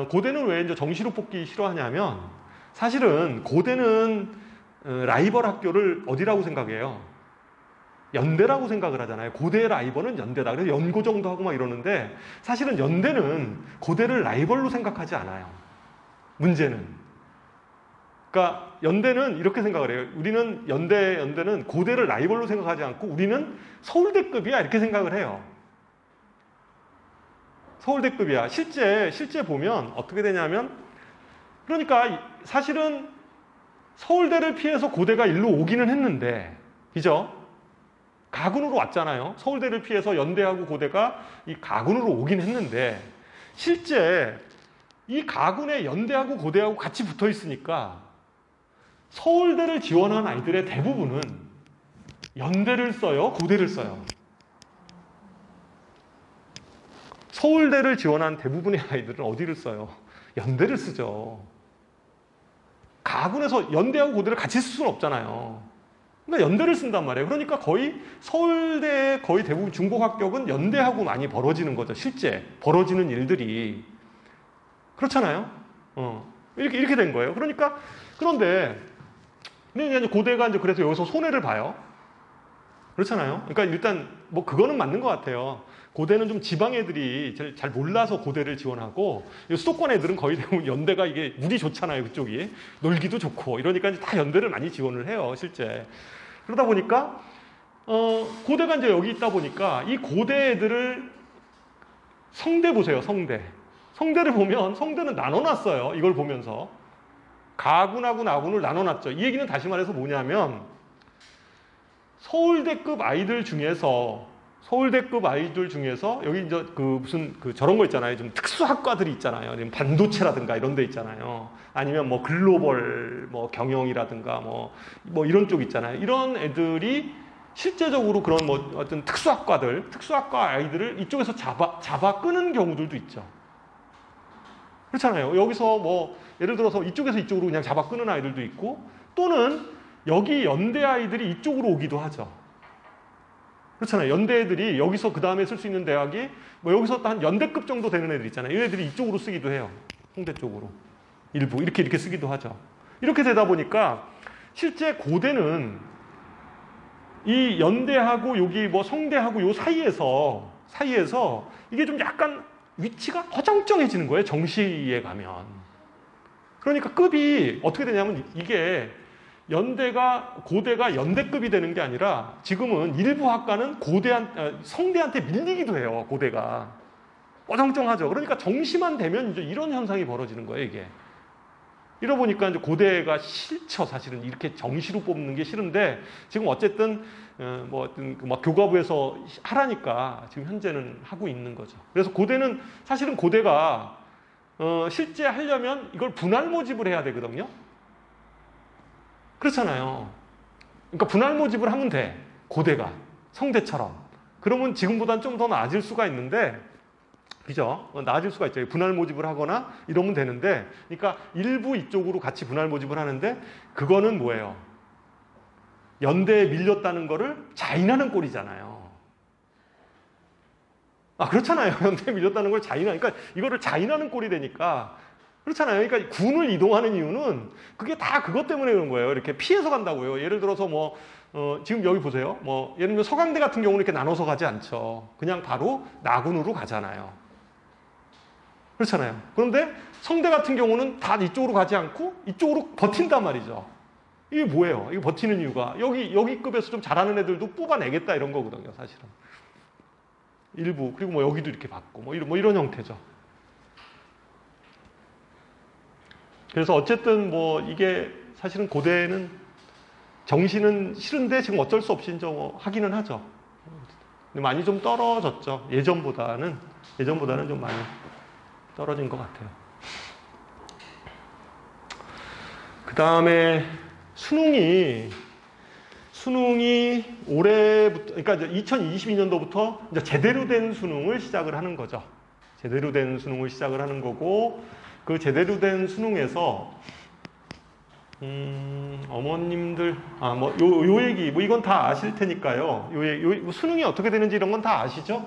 고대는 왜 이제 정시로 뽑기 싫어하냐면 사실은 고대는 라이벌 학교를 어디라고 생각해요? 연대라고 생각을 하잖아요. 고대의 라이벌은 연대다. 그래서 연고정도 하고 막 이러는데 사실은 연대는 고대를 라이벌로 생각하지 않아요. 문제는. 그러니까 연대는 이렇게 생각을 해요. 우리는 연대는 고대를 라이벌로 생각하지 않고 우리는 서울대급이야 이렇게 생각을 해요. 서울대급이야. 실제 보면 어떻게 되냐면 그러니까 사실은 서울대를 피해서 고대가 일로 오기는 했는데 그죠? 가군으로 왔잖아요. 서울대를 피해서 연대하고 고대가 이 가군으로 오긴 했는데 실제 이 가군에 연대하고 고대하고 같이 붙어 있으니까 서울대를 지원한 아이들의 대부분은 연대를 써요? 고대를 써요? 서울대를 지원한 대부분의 아이들은 어디를 써요? 연대를 쓰죠. 가군에서 연대하고 고대를 같이 쓸 수는 없잖아요. 그러니까 연대를 쓴단 말이에요. 그러니까 거의 서울대 거의 대부분 중복 합격은 연대하고 많이 벌어지는 거죠. 실제 벌어지는 일들이 그렇잖아요. 이렇게 된 거예요. 그런데 이제 고대가 이제 그래서 여기서 손해를 봐요. 그렇잖아요. 그러니까 일단 뭐 그거는 맞는 것 같아요. 고대는 좀 지방 애들이 잘 몰라서 고대를 지원하고 수도권 애들은 거의 대부분 연대가 이게 운이 좋잖아요. 그쪽이 놀기도 좋고 이러니까 이제 다 연대를 많이 지원을 해요. 실제 그러다 보니까 고대가 이제 여기 있다 보니까 이 고대 애들을 성대 보세요. 성대를 보면 성대는 나눠놨어요. 이걸 보면서 가군하고 나군을 나눠놨죠. 이 얘기는 다시 말해서 뭐냐면 서울대급 아이들 중에서 여기 이제 무슨 저런 거 있잖아요. 좀 특수학과들이 있잖아요. 반도체라든가 이런 데 있잖아요. 아니면 뭐 글로벌 뭐 경영이라든가 뭐 이런 쪽 있잖아요. 이런 애들이 실제적으로 그런 뭐 어떤 특수학과 아이들을 이쪽에서 잡아 끄는 경우들도 있죠. 그렇잖아요. 여기서 뭐 예를 들어서 이쪽에서 이쪽으로 그냥 잡아 끄는 아이들도 있고 또는 여기 연대 아이들이 이쪽으로 오기도 하죠. 그렇잖아요. 연대 애들이 여기서 그 다음에 쓸 수 있는 대학이 뭐 여기서 한 연대급 정도 되는 애들 있잖아요. 이 애들이 이쪽으로 쓰기도 해요. 홍대 쪽으로. 일부 이렇게 쓰기도 하죠. 이렇게 되다 보니까 실제 고대는 이 연대하고 여기 뭐 성대하고 요 사이에서 이게 좀 약간 위치가 허정정해지는 거예요. 정시에 가면. 그러니까 급이 어떻게 되냐면 이게 고대가 연대급이 되는 게 아니라 지금은 일부 학과는 성대한테 밀리기도 해요. 고대가. 어정쩡하죠. 그러니까 정시만 되면 이제 이런 현상이 벌어지는 거예요. 이게. 이러다 보니까 이제 고대가 싫죠. 사실은 이렇게 정시로 뽑는 게 싫은데 지금 어쨌든 막 교과부에서 하라니까 지금 현재는 하고 있는 거죠. 그래서 사실은 고대가 실제 하려면 이걸 분할 모집을 해야 되거든요. 그렇잖아요. 그러니까 분할 모집을 하면 돼. 고대가. 성대처럼. 그러면 지금보다는 좀 더 나아질 수가 있는데 그죠? 나아질 수가 있죠. 분할 모집을 하거나 이러면 되는데 그러니까 일부 이쪽으로 같이 분할 모집을 하는데 그거는 뭐예요? 연대에 밀렸다는 거를 자인하는 꼴이잖아요. 그렇잖아요. 연대에 밀렸다는 걸 그러니까 이거를 자인하는 꼴이 되니까 그렇잖아요. 그러니까 군을 이동하는 이유는 그게 다 그것 때문에 그런 거예요. 이렇게 피해서 간다고요. 예를 들어서 지금 여기 보세요. 예를 들면 서강대 같은 경우는 이렇게 나눠서 가지 않죠. 그냥 바로 나군으로 가잖아요. 그렇잖아요. 그런데 성대 같은 경우는 다 이쪽으로 가지 않고 이쪽으로 버틴단 말이죠. 이게 뭐예요? 이게 버티는 이유가 여기 급에서 좀 잘하는 애들도 뽑아내겠다 이런 거거든요, 사실은. 일부 그리고 뭐 여기도 이렇게 받고 뭐 이런 형태죠. 그래서 어쨌든 뭐 이게 사실은 고대는 정시는 싫은데 지금 어쩔 수 없이 좀 하기는 하죠. 근데 많이 좀 떨어졌죠. 예전보다는 좀 많이 떨어진 것 같아요. 그 다음에 수능이 올해부터, 그러니까 2022년도부터 이제 제대로 된 수능을 시작을 하는 거죠. 제대로 된 수능을 시작을 하는 거고, 그 제대로 된 수능에서 어머님들 요 얘기 뭐 이건 다 아실 테니까요. 수능이 어떻게 되는지 이런 건 다 아시죠?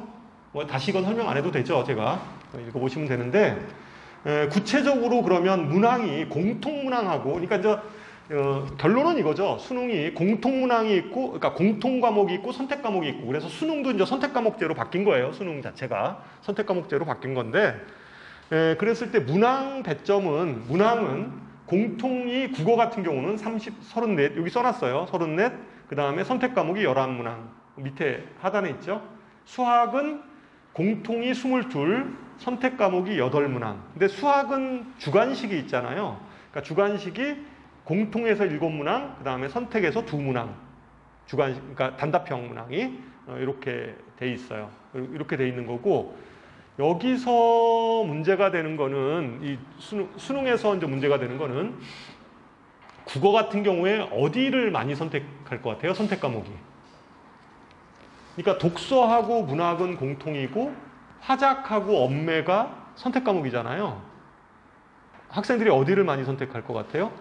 뭐 다시 이건 설명 안 해도 되죠. 제가 읽어보시면 되는데, 구체적으로 그러면 문항이 공통문항하고, 그러니까 이제 결론은 이거죠. 수능이 공통문항이 있고, 그러니까 공통과목이 있고 선택 과목이 있고, 그래서 수능도 이제 선택 과목제로 바뀐 거예요. 수능 자체가 선택 과목제로 바뀐 건데, 그랬을 때 문항 배점은 공통이 국어 같은 경우는 34, 여기 써놨어요. 34, 그 다음에 선택 과목이 11문항, 밑에 하단에 있죠. 수학은 공통이 22, 선택 과목이 8문항. 근데 수학은 주관식이 있잖아요. 그러니까 주관식이 공통에서 7문항, 그 다음에 선택에서 2문항. 그러니까 단답형 문항이 이렇게 돼 있어요. 이렇게 돼 있는 거고, 여기서 문제가 되는 거는, 이 수능에서 이제 문제가 되는 거는, 국어 같은 경우에 어디를 많이 선택할 것 같아요? 선택 과목이. 그러니까 독서하고 문학은 공통이고, 화작하고 언매가 선택 과목이잖아요. 학생들이 어디를 많이 선택할 것 같아요?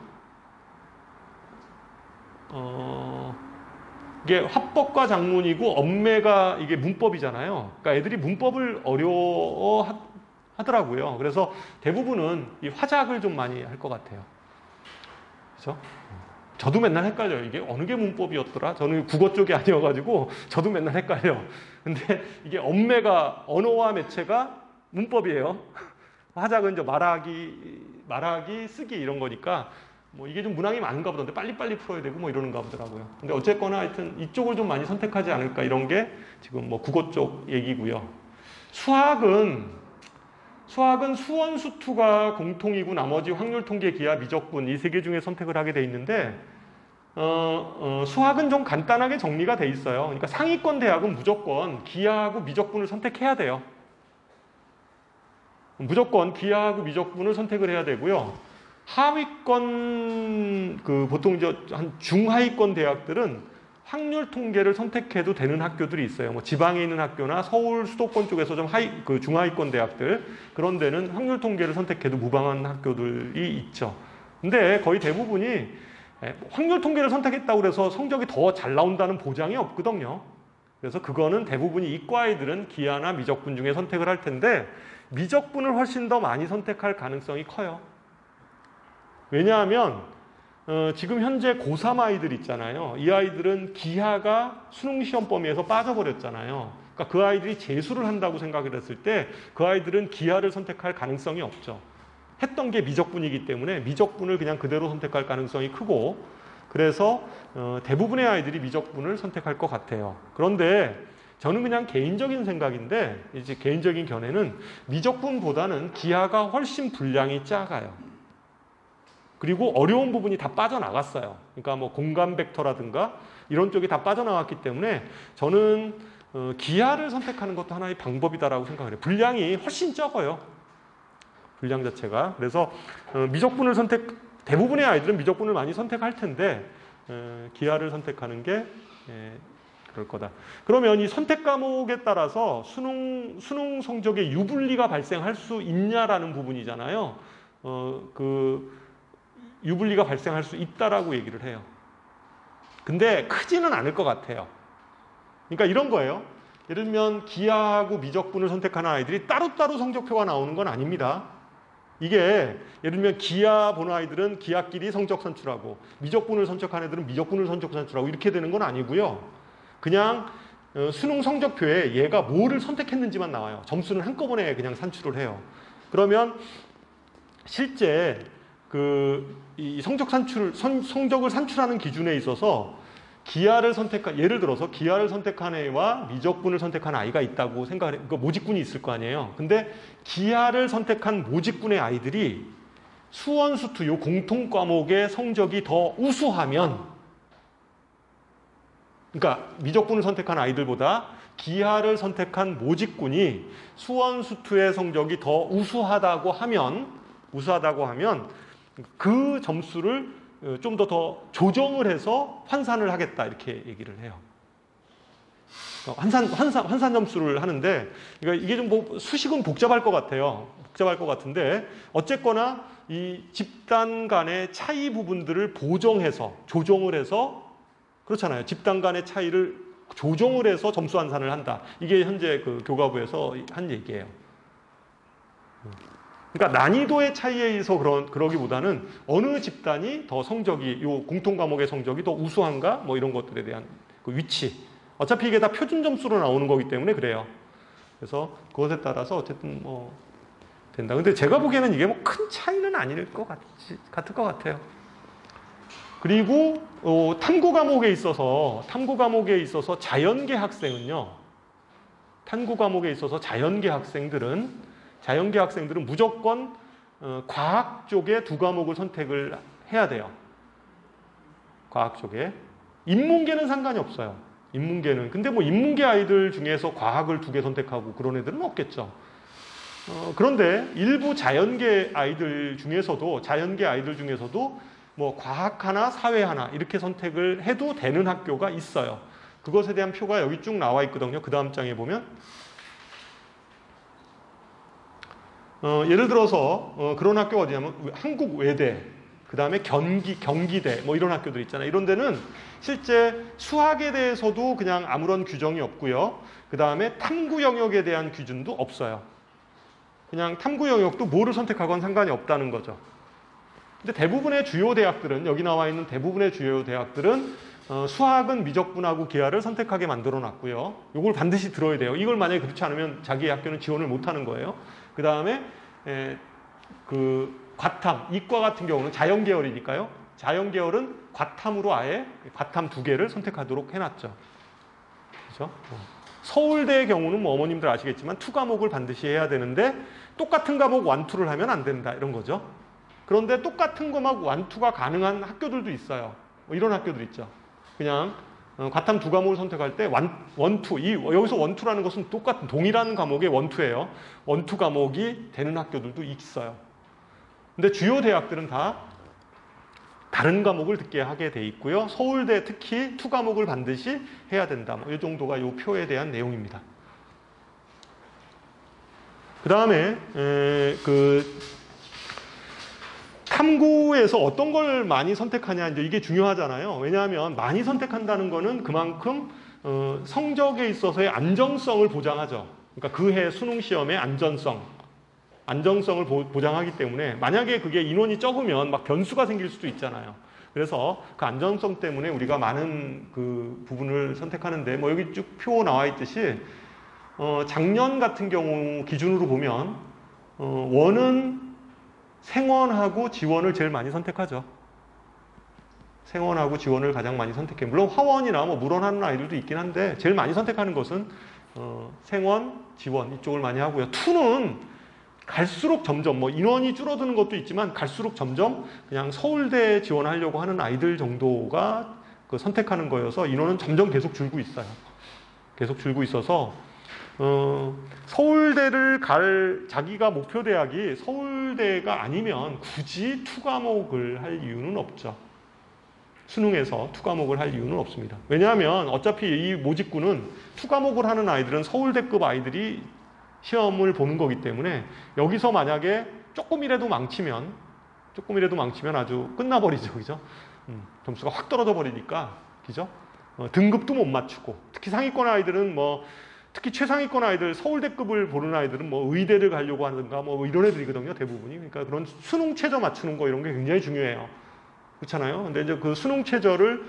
이게 화법과 작문이고 언매가 이게 문법이잖아요. 그러니까 애들이 문법을 어려워 하더라고요. 그래서 대부분은 이 화작을 좀 많이 할 것 같아요. 그렇죠? 저도 맨날 헷갈려요. 이게 어느 게 문법이었더라? 저는 국어 쪽이 아니어가지고 저도 맨날 헷갈려. 근데 이게 언매가, 언어와 매체가 문법이에요. 화작은 이제 말하기, 쓰기 이런 거니까 뭐 이게 좀 문항이 많은가 보던데 빨리빨리 풀어야 되고 뭐 이러는가 보더라고요. 근데 어쨌거나 하여튼 이쪽을 좀 많이 선택하지 않을까 이런 게 지금 뭐 국어 쪽 얘기고요. 수학은 수원수투가 공통이고 나머지 확률 통계, 기하, 미적분 이 세 개 중에 선택을 하게 돼 있는데 수학은 좀 간단하게 정리가 돼 있어요. 그러니까 상위권 대학은 무조건 기하하고 미적분을 선택해야 돼요. 무조건 기하하고 미적분을 선택을 해야 되고요. 하위권, 보통 이제 한 중하위권 대학들은 확률 통계를 선택해도 되는 학교들이 있어요. 뭐 지방에 있는 학교나 서울 수도권 쪽에서 좀 중하위권 대학들, 그런 데는 확률 통계를 선택해도 무방한 학교들이 있죠. 근데 거의 대부분이 확률 통계를 선택했다고 해서 성적이 더 잘 나온다는 보장이 없거든요. 그래서 그거는 대부분이 이과 아이들은 기하나 미적분 중에 선택을 할 텐데, 미적분을 훨씬 더 많이 선택할 가능성이 커요. 왜냐하면 지금 현재 고3 아이들 있잖아요. 이 아이들은 기하가 수능 시험 범위에서 빠져버렸잖아요. 그러니까 그 아이들이 재수를 한다고 생각을 했을 때 그 아이들은 기하를 선택할 가능성이 없죠. 했던 게 미적분이기 때문에 미적분을 그냥 그대로 선택할 가능성이 크고, 그래서 대부분의 아이들이 미적분을 선택할 것 같아요. 그런데 저는 그냥 개인적인 생각인데, 이제 개인적인 견해는 미적분보다는 기하가 훨씬 분량이 작아요. 그리고 어려운 부분이 다 빠져나갔어요. 그러니까 뭐 공간 벡터라든가 이런 쪽이 다 빠져나갔기 때문에 저는 기하를 선택하는 것도 하나의 방법이다라고 생각을 해요. 분량이 훨씬 적어요. 분량 자체가. 그래서 미적분을 대부분의 아이들은 미적분을 많이 선택할 텐데 기하를 선택하는 게 그럴 거다. 그러면 이 선택 과목에 따라서 수능 성적에 유불리가 발생할 수 있냐라는 부분이잖아요. 유불리가 발생할 수 있다라고 얘기를 해요. 근데 크지는 않을 것 같아요. 그러니까 이런 거예요. 예를 들면 기하하고 미적분을 선택하는 아이들이 따로따로 성적표가 나오는 건 아닙니다. 이게 예를 들면 기하 보는 아이들은 기하끼리 성적 산출하고 미적분을 선택하는 애들은 미적분을 성적 산출하고 이렇게 되는 건 아니고요. 그냥 수능 성적표에 얘가 뭐를 선택했는지만 나와요. 점수는 한꺼번에 그냥 산출을 해요. 그러면 실제 이 성적을 산출하는 기준에 있어서 예를 들어서 기하를 선택한 애와 미적분을 선택한 아이가 있다고 생각을 그러니까 모직군이 있을 거 아니에요. 근데 기하를 선택한 모직군의 아이들이 수원, 수투 요 공통 과목의 성적이 더 우수하면, 그러니까 미적분을 선택한 아이들보다 기하를 선택한 모직군이 수원, 수투의 성적이 더 우수하다고 하면 그 점수를 좀 더 조정을 해서 환산을 하겠다 이렇게 얘기를 해요. 환산 점수를 하는데, 그러니까 이게 좀 수식은 복잡할 것 같아요. 복잡할 것 같은데 어쨌거나 이 집단 간의 차이 부분들을 조정을 해서 그렇잖아요. 집단 간의 차이를 조정을 해서 점수 환산을 한다. 이게 현재 그 교과부에서 한 얘기예요. 그러니까 난이도의 차이에 의해서 그러기보다는 어느 집단이 더 성적이, 요 공통 과목의 성적이 더 우수한가? 뭐 이런 것들에 대한 그 위치. 어차피 이게 다 표준 점수로 나오는 거기 때문에 그래요. 그래서 그것에 따라서 어쨌든 뭐 된다. 근데 제가 보기에는 이게 뭐 큰 차이는 아닐 것 같을 것 같아요. 그리고 탐구 과목에 있어서 자연계 학생은요. 탐구 과목에 있어서 자연계 학생들은 무조건 과학 쪽에 2과목을 선택을 해야 돼요. 과학 쪽에. 인문계는 상관이 없어요. 인문계는. 근데 뭐 인문계 아이들 중에서 과학을 2개 선택하고 그런 애들은 없겠죠. 그런데 일부 자연계 아이들 중에서도 뭐 과학 하나, 사회 하나 이렇게 선택을 해도 되는 학교가 있어요. 그것에 대한 표가 여기 쭉 나와 있거든요. 그 다음 장에 보면. 예를 들어서 그런 학교가 어디냐면 한국외대, 그 다음에 경기대 뭐 이런 학교들 있잖아요. 이런 데는 실제 수학에 대해서도 그냥 아무런 규정이 없고요. 그 다음에 탐구 영역에 대한 기준도 없어요. 그냥 탐구 영역도 뭐를 선택하건 상관이 없다는 거죠. 근데 대부분의 주요 대학들은, 여기 나와 있는 대부분의 주요 대학들은 수학은 미적분하고 기하를 선택하게 만들어 놨고요. 이걸 반드시 들어야 돼요. 이걸 만약에 그렇지 않으면 자기 학교는 지원을 못 하는 거예요. 그 다음에 과탐, 이과 같은 경우는 자연계열이니까요. 자연계열은 과탐으로 아예 과탐 2개를 선택하도록 해놨죠. 그렇죠? 서울대의 경우는 뭐 어머님들 아시겠지만 2과목을 반드시 해야 되는데 똑같은 과목 1, 2를 하면 안 된다 이런 거죠. 그런데 똑같은 과목 1, 2가 가능한 학교들도 있어요. 뭐 이런 학교들 있죠. 그냥 과탐 2과목을 선택할 때 1, 2, 여기서 1, 2라는 것은 동일한 과목의 1, 2예요. 1, 2 과목이 되는 학교들도 있어요. 근데 주요 대학들은 다 다른 과목을 듣게 하게 돼 있고요. 서울대 특히 2과목을 반드시 해야 된다. 뭐 이 정도가 이 표에 대한 내용입니다. 그 다음에 탐구에서 어떤 걸 많이 선택하냐, 이제 이게 중요하잖아요. 왜냐하면 많이 선택한다는 거는 그만큼 성적에 있어서의 안정성을 보장하죠. 그러니까 그 해 수능 시험의 안정성을 보장하기 때문에 만약에 그게 인원이 적으면 막 변수가 생길 수도 있잖아요. 그래서 그 안정성 때문에 우리가 많은 그 부분을 선택하는데, 뭐 여기 쭉 표 나와 있듯이 작년 같은 경우 기준으로 보면 원은 생원하고 지원을 제일 많이 선택하죠. 생원하고 지원을 가장 많이 선택해요. 물론 화원이나 뭐 물원하는 아이들도 있긴 한데 제일 많이 선택하는 것은 생원, 지원 이쪽을 많이 하고요. 2는 갈수록 점점 뭐 인원이 줄어드는 것도 있지만 갈수록 점점 그냥 서울대에 지원하려고 하는 아이들 정도가 선택하는 거여서 인원은 점점 계속 줄고 있어요. 계속 줄고 있어서 서울대를 자기가 목표 대학이 서울대가 아니면 굳이 2과목을 할 이유는 없죠. 수능에서 2과목을 할 이유는 없습니다. 왜냐하면 어차피 이 모집구는 2과목을 하는 아이들은 서울대급 아이들이 시험을 보는 거기 때문에 여기서 만약에 조금이라도 망치면 아주 끝나버리죠. 그죠? 점수가 확 떨어져 버리니까, 그죠? 등급도 못 맞추고, 특히 상위권 아이들은 특히 최상위권 아이들, 서울대급을 보는 아이들은 의대를 가려고 하는가 이런 애들이거든요, 대부분이. 그러니까 그런 수능 최저 맞추는 거 이런 게 굉장히 중요해요. 그렇잖아요. 근데 이제 그 수능 최저를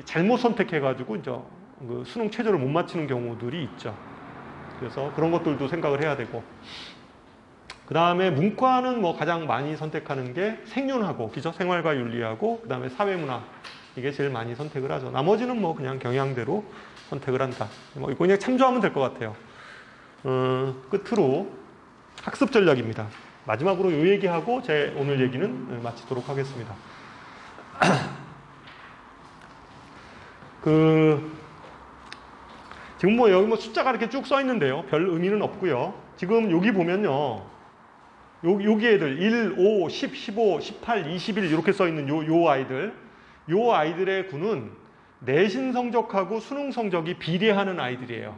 잘못 선택해가지고 이제 그 수능 최저를 못 맞추는 경우들이 있죠. 그래서 그런 것들도 생각을 해야 되고. 그 다음에 문과는 뭐 가장 많이 선택하는 게 생윤하고, 그죠? 생활과 윤리하고, 그 다음에 사회문화. 이게 제일 많이 선택을 하죠. 나머지는 뭐 그냥 경향대로 선택을 한다. 뭐 이거 그냥 참조하면 될 것 같아요. 끝으로 학습 전략입니다. 마지막으로 이 얘기하고 제 오늘 얘기는 마치도록 하겠습니다. 지금 뭐 여기 뭐 숫자가 이렇게 쭉 써 있는데요. 별 의미는 없고요. 지금 여기 보면요. 여기 애들 1, 5, 10, 15, 18, 21 이렇게 써 있는 요 아이들의 구는 내신 성적하고 수능 성적이 비례하는 아이들이에요.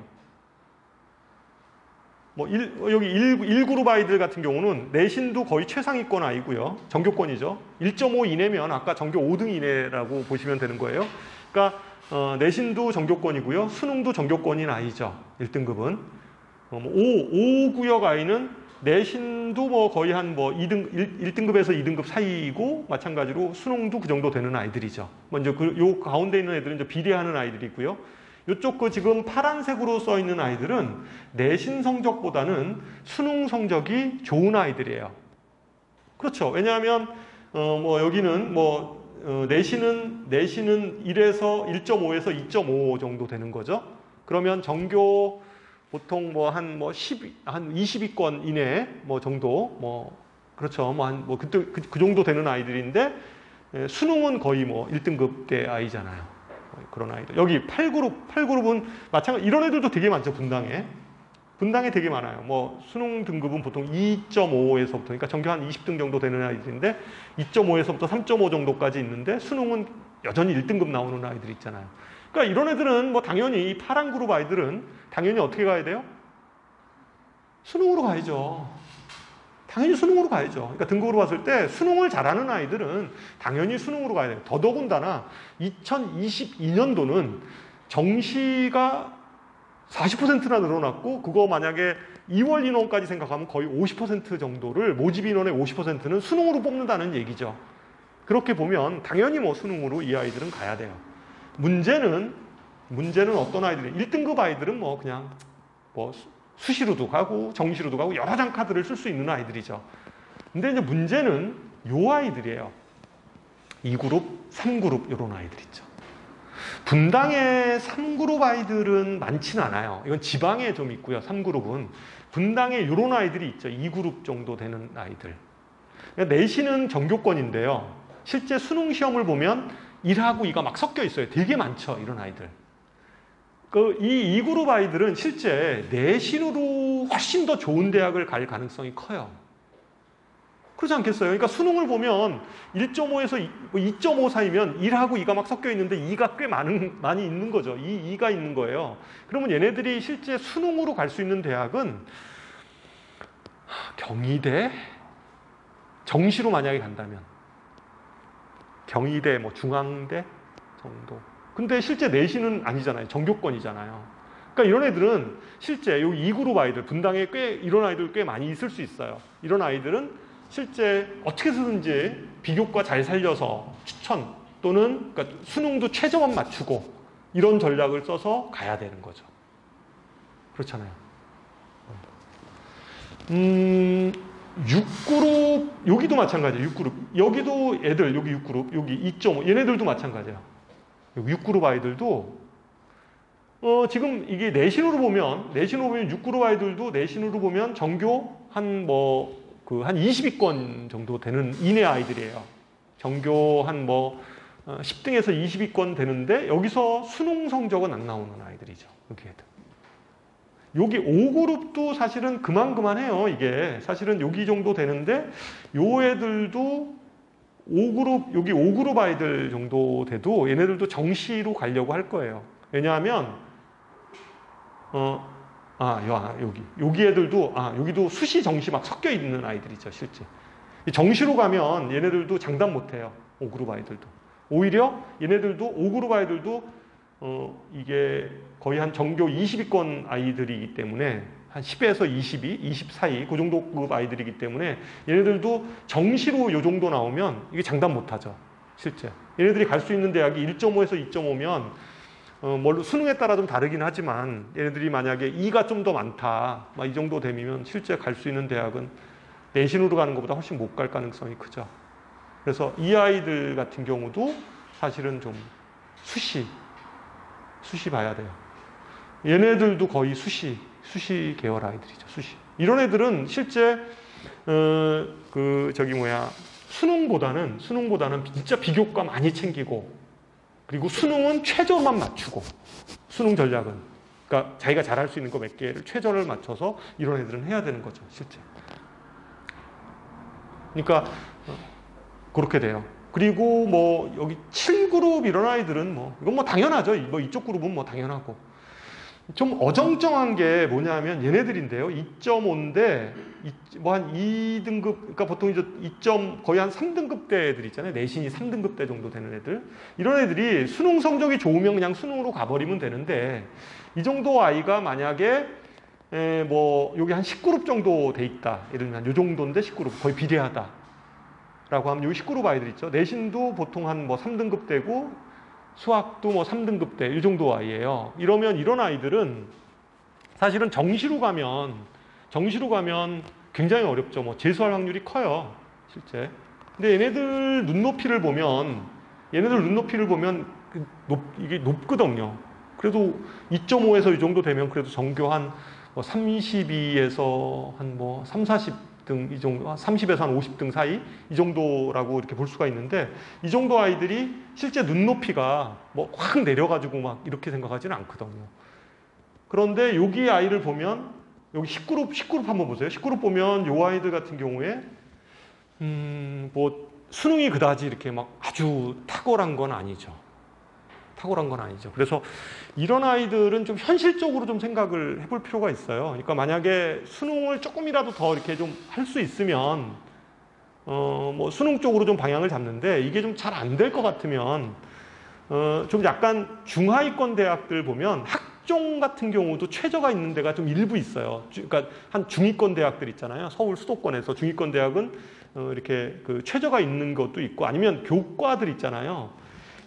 여기 1그룹 아이들 같은 경우는 내신도 거의 최상위권 아이고요. 전교권이죠. 1.5 이내면 아까 전교 5등 이내라고 보시면 되는 거예요. 그러니까 내신도 전교권이고요. 수능도 전교권인 아이죠. 1등급은. 5구역 아이는 내신도 뭐 거의 한 1등급에서 2등급 사이이고, 마찬가지로 수능도 그 정도 되는 아이들이죠. 먼저 요 가운데 있는 애들은 이제 비례하는 아이들이고요. 이쪽 지금 파란색으로 써 있는 아이들은 내신 성적보다는 수능 성적이 좋은 아이들이에요. 그렇죠. 왜냐하면 여기는 내신은 1에서 1.5에서 2.5 정도 되는 거죠. 그러면 전교 보통 한 20위권 이내 정도 그렇죠. 그 정도 되는 아이들인데, 수능은 거의 1등급대 아이잖아요. 그런 아이들. 여기 8그룹은 마찬가지. 이런 애들도 되게 많죠. 분당에 되게 많아요. 수능 등급은 보통 2.5에서부터, 그러니까 전교 한 20등 정도 되는 아이들인데 2.5에서부터 3.5 정도까지 있는데, 수능은 여전히 1등급 나오는 아이들 있잖아요. 그러니까 이런 애들은 당연히 이 파란 그룹 아이들은 당연히 어떻게 가야 돼요? 수능으로 가야죠. 당연히 수능으로 가야죠. 그러니까 등급으로 봤을 때 수능을 잘하는 아이들은 당연히 수능으로 가야 돼요. 더더군다나 2022년도는 정시가 40%나 늘어났고, 그거 만약에 2월 인원까지 생각하면 거의 50% 정도를, 모집 인원의 50%는 수능으로 뽑는다는 얘기죠. 그렇게 보면 당연히 수능으로 이 아이들은 가야 돼요. 문제는 어떤 아이들이 1등급 아이들은 그냥 수시로도 가고 정시로도 가고 여러 장 카드를 쓸 수 있는 아이들이죠. 근데 이제 문제는 요 아이들이에요. 2그룹, 3그룹 이런 아이들 있죠. 분당의 3그룹 아이들은 많지는 않아요. 이건 지방에 좀 있고요. 3그룹은 분당에 이런 아이들이 있죠. 2그룹 정도 되는 아이들. 그러니까 내신은 전교권인데요. 실제 수능 시험을 보면 1하고 2가 막 섞여 있어요. 되게 많죠. 이런 아이들. 이 2그룹 아이들은 실제 내신으로 훨씬 더 좋은 대학을 갈 가능성이 커요. 그렇지 않겠어요? 그러니까 수능을 보면 1.5에서 2.5 사이면 1하고 2가 막 섞여 있는데 2가 꽤 많이 있는 거죠. 2가 있는 거예요. 그러면 얘네들이 실제 수능으로 갈 수 있는 대학은 경희대, 정시로 만약에 간다면 경희대, 중앙대 정도. 근데 실제 내신은 아니잖아요. 전교권이잖아요. 그러니까 이런 애들은 실제 여기 2그룹 아이들, 분당에 이런 아이들 꽤 많이 있을 수 있어요. 이런 아이들은 실제 어떻게 해서든지 비교과 잘 살려서 추천 또는 그러니까 수능도 최저만 맞추고 이런 전략을 써서 가야 되는 거죠. 그렇잖아요. 6그룹, 여기도 마찬가지예요. 6그룹. 여기도 애들, 여기 6그룹, 여기 2.5, 얘네들도 마찬가지예요. 6그룹 아이들도 지금 이게 내신으로 보면 6그룹 아이들도 내신으로 보면 전교 한 20위권 정도 되는 이내 아이들이에요. 전교 한 10등에서 20위권 되는데 여기서 수능 성적은 안 나오는 아이들이죠. 여기 애들. 여기 5그룹도 사실은 그만해요. 이게 사실은 여기 정도 되는데 요 애들도 5그룹, 여기 5그룹 아이들 정도 돼도 얘네들도 정시로 가려고 할 거예요. 왜냐하면 여기 애들도 여기도 수시 정시 막 섞여 있는 아이들이죠. 실제 정시로 가면 얘네들도 장담 못해요. 5그룹 아이들도. 오히려 얘네들도 5그룹 아이들도 이게 거의 한 전교 20위권 아이들이기 때문에 한 10에서 22, 20 사이 그 정도급 아이들이기 때문에 얘네들도 정시로 요 정도 나오면 이게 장담 못하죠. 실제 얘네들이 갈 수 있는 대학이 1.5에서 2.5면 수능에 따라 좀 다르긴 하지만 얘네들이 만약에 2가 좀 더 많다 이 정도 되면 실제 갈 수 있는 대학은 내신으로 가는 것보다 훨씬 못 갈 가능성이 크죠. 그래서 이 아이들 같은 경우도 사실은 좀 수시 봐야 돼요. 얘네들도 거의 수시 계열 아이들이죠. 수시. 이런 애들은 실제 수능보다는 진짜 비교과 많이 챙기고, 그리고 수능은 최저만 맞추고, 수능 전략은 그러니까 자기가 잘할 수 있는 거 몇 개를 최저를 맞춰서 이런 애들은 해야 되는 거죠, 실제. 그러니까 그렇게 돼요. 그리고 뭐 여기 7그룹 이런 아이들은 뭐 이건 뭐 당연하죠. 뭐 이쪽 그룹은 뭐 당연하고. 좀 어정쩡한 게 뭐냐면 얘네들인데요. 2.5인데 뭐 한 2등급, 그러니까 보통 이제 거의 한 3등급대 애들 있잖아요. 내신이 3등급대 정도 되는 애들. 이런 애들이 수능 성적이 좋으면 그냥 수능으로 가버리면 되는데, 이 정도 아이가 만약에 뭐 여기 한 10그룹 정도 돼 있다. 예를 들면 요 정도인데 10그룹 거의 비례하다 라고 하면 요 10그룹 아이들 있죠. 내신도 보통 한 뭐 3등급 되고 수학도 뭐 3등급 대 이 정도 아이예요. 이러면 이런 아이들은 사실은 정시로 가면 굉장히 어렵죠. 뭐 재수할 확률이 커요, 실제. 근데 얘네들 눈높이를 보면 이게 높거든요. 그래도 2.5에서 이 정도 되면 그래도 전교 한 뭐 32에서 한 뭐 3, 40등 이 정도, 30에서 한 50등 사이 이 정도라고 이렇게 볼 수가 있는데, 이 정도 아이들이 실제 눈높이가 뭐 확 내려가지고 막 이렇게 생각하지는 않거든요. 그런데 여기 아이를 보면 여기 10그룹 한번 보세요. 10그룹 보면 요 아이들 같은 경우에 뭐 수능이 그다지 이렇게 막 아주 탁월한 건 아니죠. 그래서 이런 아이들은 좀 현실적으로 좀 생각을 해볼 필요가 있어요. 그러니까 만약에 수능을 조금이라도 더 이렇게 좀 할 수 있으면 뭐 수능 쪽으로 좀 방향을 잡는데, 이게 좀 잘 안 될 것 같으면 좀 약간 중하위권 대학들 보면 학종 같은 경우도 최저가 있는 데가 좀 일부 있어요. 그러니까 한 중위권 대학들 있잖아요. 서울 수도권에서 중위권 대학은 이렇게 그 최저가 있는 것도 있고, 아니면 교과들 있잖아요.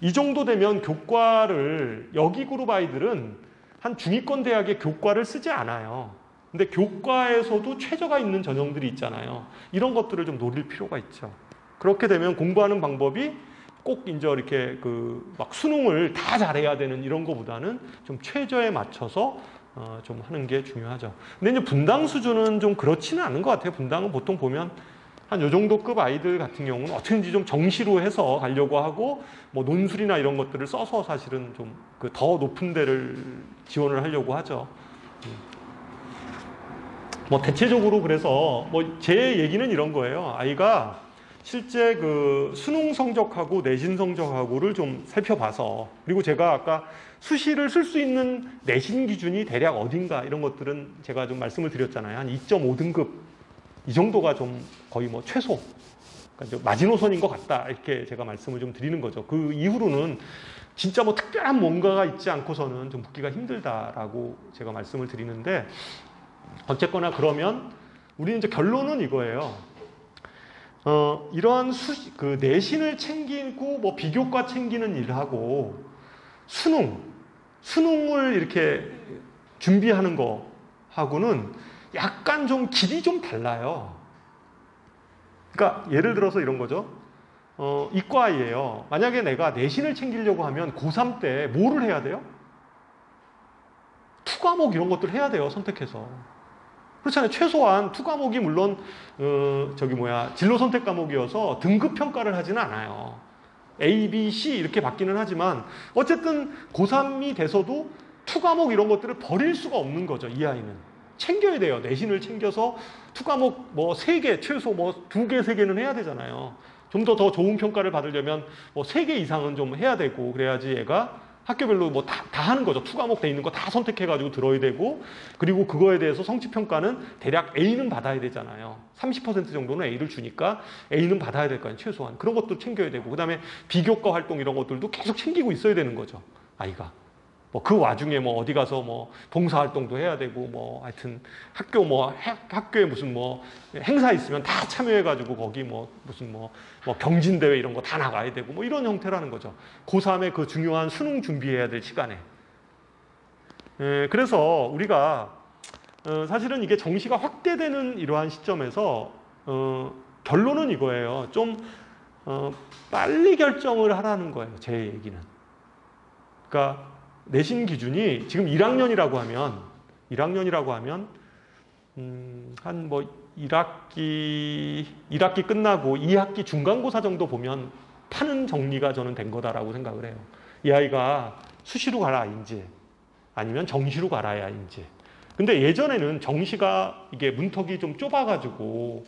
이 정도 되면 교과를, 여기 그룹 아이들은 한 중위권 대학의 교과를 쓰지 않아요. 근데 교과에서도 최저가 있는 전형들이 있잖아요. 이런 것들을 좀 노릴 필요가 있죠. 그렇게 되면 공부하는 방법이 꼭 이제 이렇게 막 수능을 다 잘해야 되는 이런 거보다는 좀 최저에 맞춰서 좀 하는 게 중요하죠. 근데 이제 분당 수준은 좀 그렇지는 않은 것 같아요. 분당은 보통 보면 한 요 정도 급 아이들 같은 경우는 어떻게든지 좀 정시로 해서 가려고 하고, 뭐 논술이나 이런 것들을 써서 사실은 좀 더 높은 데를 지원을 하려고 하죠. 뭐 대체적으로 그래서 뭐 제 얘기는 이런 거예요. 아이가 실제 수능 성적하고 내신 성적하고를 좀 살펴봐서, 그리고 제가 아까 수시를 쓸 수 있는 내신 기준이 대략 어딘가 이런 것들은 제가 좀 말씀을 드렸잖아요. 한 2.5등급 이 정도가 좀 거의 뭐 최소, 그러니까 마지노선인 것 같다, 이렇게 제가 말씀을 좀 드리는 거죠. 그 이후로는 진짜 뭐 특별한 뭔가가 있지 않고서는 좀 붙기가 힘들다라고 제가 말씀을 드리는데, 어쨌거나 그러면 우리는 이제 결론은 이거예요. 이러한 내신을 챙기고 뭐 비교과 챙기는 일하고 수능을 이렇게 준비하는 거 하고는 약간 좀 길이 좀 달라요. 그러니까 예를 들어서 이런 거죠. 이과이에요. 만약에 내가 내신을 챙기려고 하면 고3 때 뭐를 해야 돼요? 투과목 이런 것들 해야 돼요, 선택해서. 그렇잖아요. 최소한 투과목이 물론 진로 선택 과목이어서 등급 평가를 하지는 않아요. A, B, C 이렇게 받기는 하지만 어쨌든 고3이 돼서도 투과목 이런 것들을 버릴 수가 없는 거죠, 이 아이는. 챙겨야 돼요. 내신을 챙겨서 투과목 뭐 3개, 최소 뭐 2개, 3개는 해야 되잖아요. 좀 더 좋은 평가를 받으려면 뭐 3개 이상은 좀 해야 되고, 그래야지 얘가 학교별로 뭐 다 하는 거죠. 투과목 돼 있는 거 다 선택해가지고 들어야 되고, 그리고 그거에 대해서 성취평가는 대략 A는 받아야 되잖아요. 30% 정도는 A를 주니까 A는 받아야 될 거 아니에요, 최소한. 그런 것도 챙겨야 되고, 그 다음에 비교과 활동 이런 것들도 계속 챙기고 있어야 되는 거죠, 아이가. 뭐 그 와중에 뭐 어디 가서 뭐 봉사활동도 해야 되고, 뭐 하여튼 학교에 무슨 뭐 행사 있으면 다 참여해가지고 거기 뭐 무슨 뭐 경진대회 이런 거 다 나가야 되고, 뭐 이런 형태라는 거죠. 고3의 그 중요한 수능 준비해야 될 시간에. 그래서 우리가 사실은 이게 정시가 확대되는 이러한 시점에서 결론은 이거예요. 좀 빨리 결정을 하라는 거예요. 제 얘기는. 그러니까 내신 기준이 지금 1학년이라고 하면 한 뭐 1학기 끝나고 2학기 중간고사 정도 보면 파는 정리가 저는 된 거다라고 생각을 해요. 이 아이가 수시로 가라인지 아니면 정시로 가라야인지. 근데 예전에는 정시가 이게 문턱이 좀 좁아가지고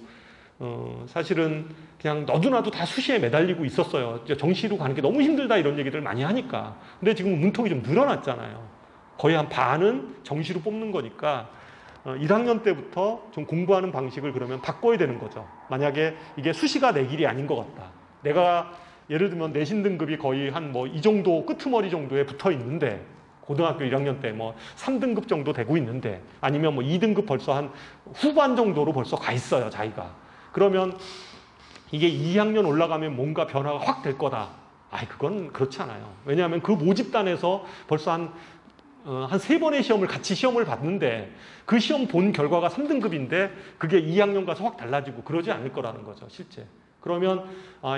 사실은 그냥 너도나도 다 수시에 매달리고 있었어요. 정시로 가는 게 너무 힘들다 이런 얘기들 많이 하니까. 근데 지금 문턱이 좀 늘어났잖아요. 거의 한 반은 정시로 뽑는 거니까 1학년 때부터 좀 공부하는 방식을 그러면 바꿔야 되는 거죠. 만약에 이게 수시가 내 길이 아닌 것 같다. 내가 예를 들면 내신 등급이 거의 한 뭐 이 정도 끄트머리 정도에 붙어 있는데 고등학교 1학년 때 뭐 3등급 정도 되고 있는데 아니면 뭐 2등급 벌써 한 후반 정도로 벌써 가 있어요, 자기가. 그러면 이게 2학년 올라가면 뭔가 변화가 확 될 거다. 그건 그렇지 않아요. 왜냐하면 그 모집단에서 벌써 한 3번의 시험을 같이 시험을 봤는데 그 시험 본 결과가 3등급인데 그게 2학년 가서 확 달라지고 그러지 않을 거라는 거죠, 실제. 그러면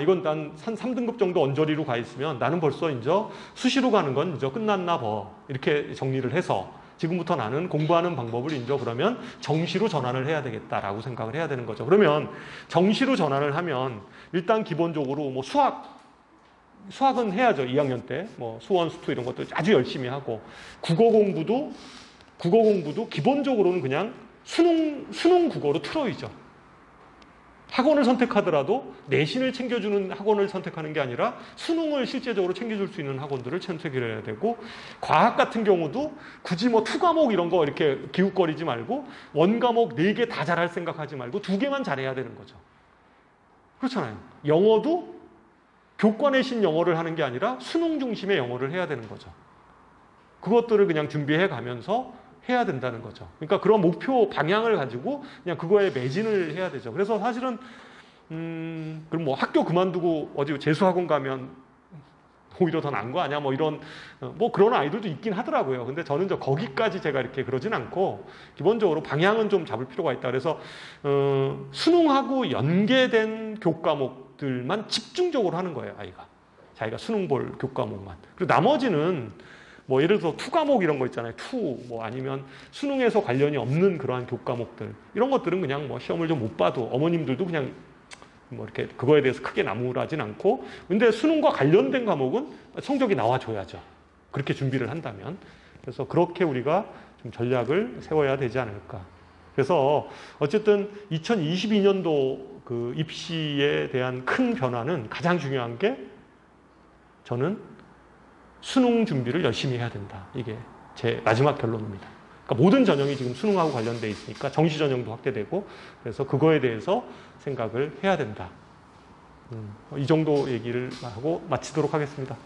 이건 난 한 3등급 정도 언저리로 가 있으면 나는 벌써 이제 수시로 가는 건 이제 끝났나 봐. 이렇게 정리를 해서 지금부터 나는 공부하는 방법을 이제 그러면 정시로 전환을 해야 되겠다라고 생각을 해야 되는 거죠. 그러면 정시로 전환을 하면 일단 기본적으로 뭐 수학은 해야죠. 2학년 때 뭐 수원, 수투 이런 것도 아주 열심히 하고 국어 공부도 기본적으로는 그냥 수능 국어로 틀어이죠. 학원을 선택하더라도 내신을 챙겨주는 학원을 선택하는 게 아니라 수능을 실제적으로 챙겨줄 수 있는 학원들을 선택을 해야 되고, 과학 같은 경우도 굳이 뭐 투과목 이런 거 이렇게 기웃거리지 말고 원과목 4개 다 잘할 생각하지 말고 2개만 잘해야 되는 거죠. 그렇잖아요. 영어도 교과 내신 영어를 하는 게 아니라 수능 중심의 영어를 해야 되는 거죠. 그것들을 그냥 준비해 가면서 해야 된다는 거죠. 그러니까 그런 목표 방향을 가지고 그냥 그거에 매진을 해야 되죠. 그래서 사실은 그럼 뭐 학교 그만두고 어디 재수학원 가면 오히려 더 나은 거 아니야? 뭐 이런 뭐 그런 아이들도 있긴 하더라고요. 근데 저는 거기까지 제가 이렇게 그러진 않고 기본적으로 방향은 좀 잡을 필요가 있다. 그래서 수능하고 연계된 교과목들만 집중적으로 하는 거예요, 아이가. 자기가 수능 볼 교과목만. 그리고 나머지는 뭐 예를 들어서 투과목 이런 거 있잖아요. 뭐 아니면 수능에서 관련이 없는 그러한 교과목들, 이런 것들은 그냥 뭐 시험을 좀 못 봐도 어머님들도 그냥 뭐 이렇게 그거에 대해서 크게 나무라진 않고, 근데 수능과 관련된 과목은 성적이 나와줘야죠. 그렇게 준비를 한다면. 그래서 그렇게 우리가 좀 전략을 세워야 되지 않을까. 그래서 어쨌든 2022년도 그 입시에 대한 큰 변화는 가장 중요한 게 저는 수능 준비를 열심히 해야 된다. 이게 제 마지막 결론입니다. 그러니까 모든 전형이 지금 수능하고 관련돼 있으니까 정시 전형도 확대되고, 그래서 그거에 대해서 생각을 해야 된다. 이 정도 얘기를 하고 마치도록 하겠습니다.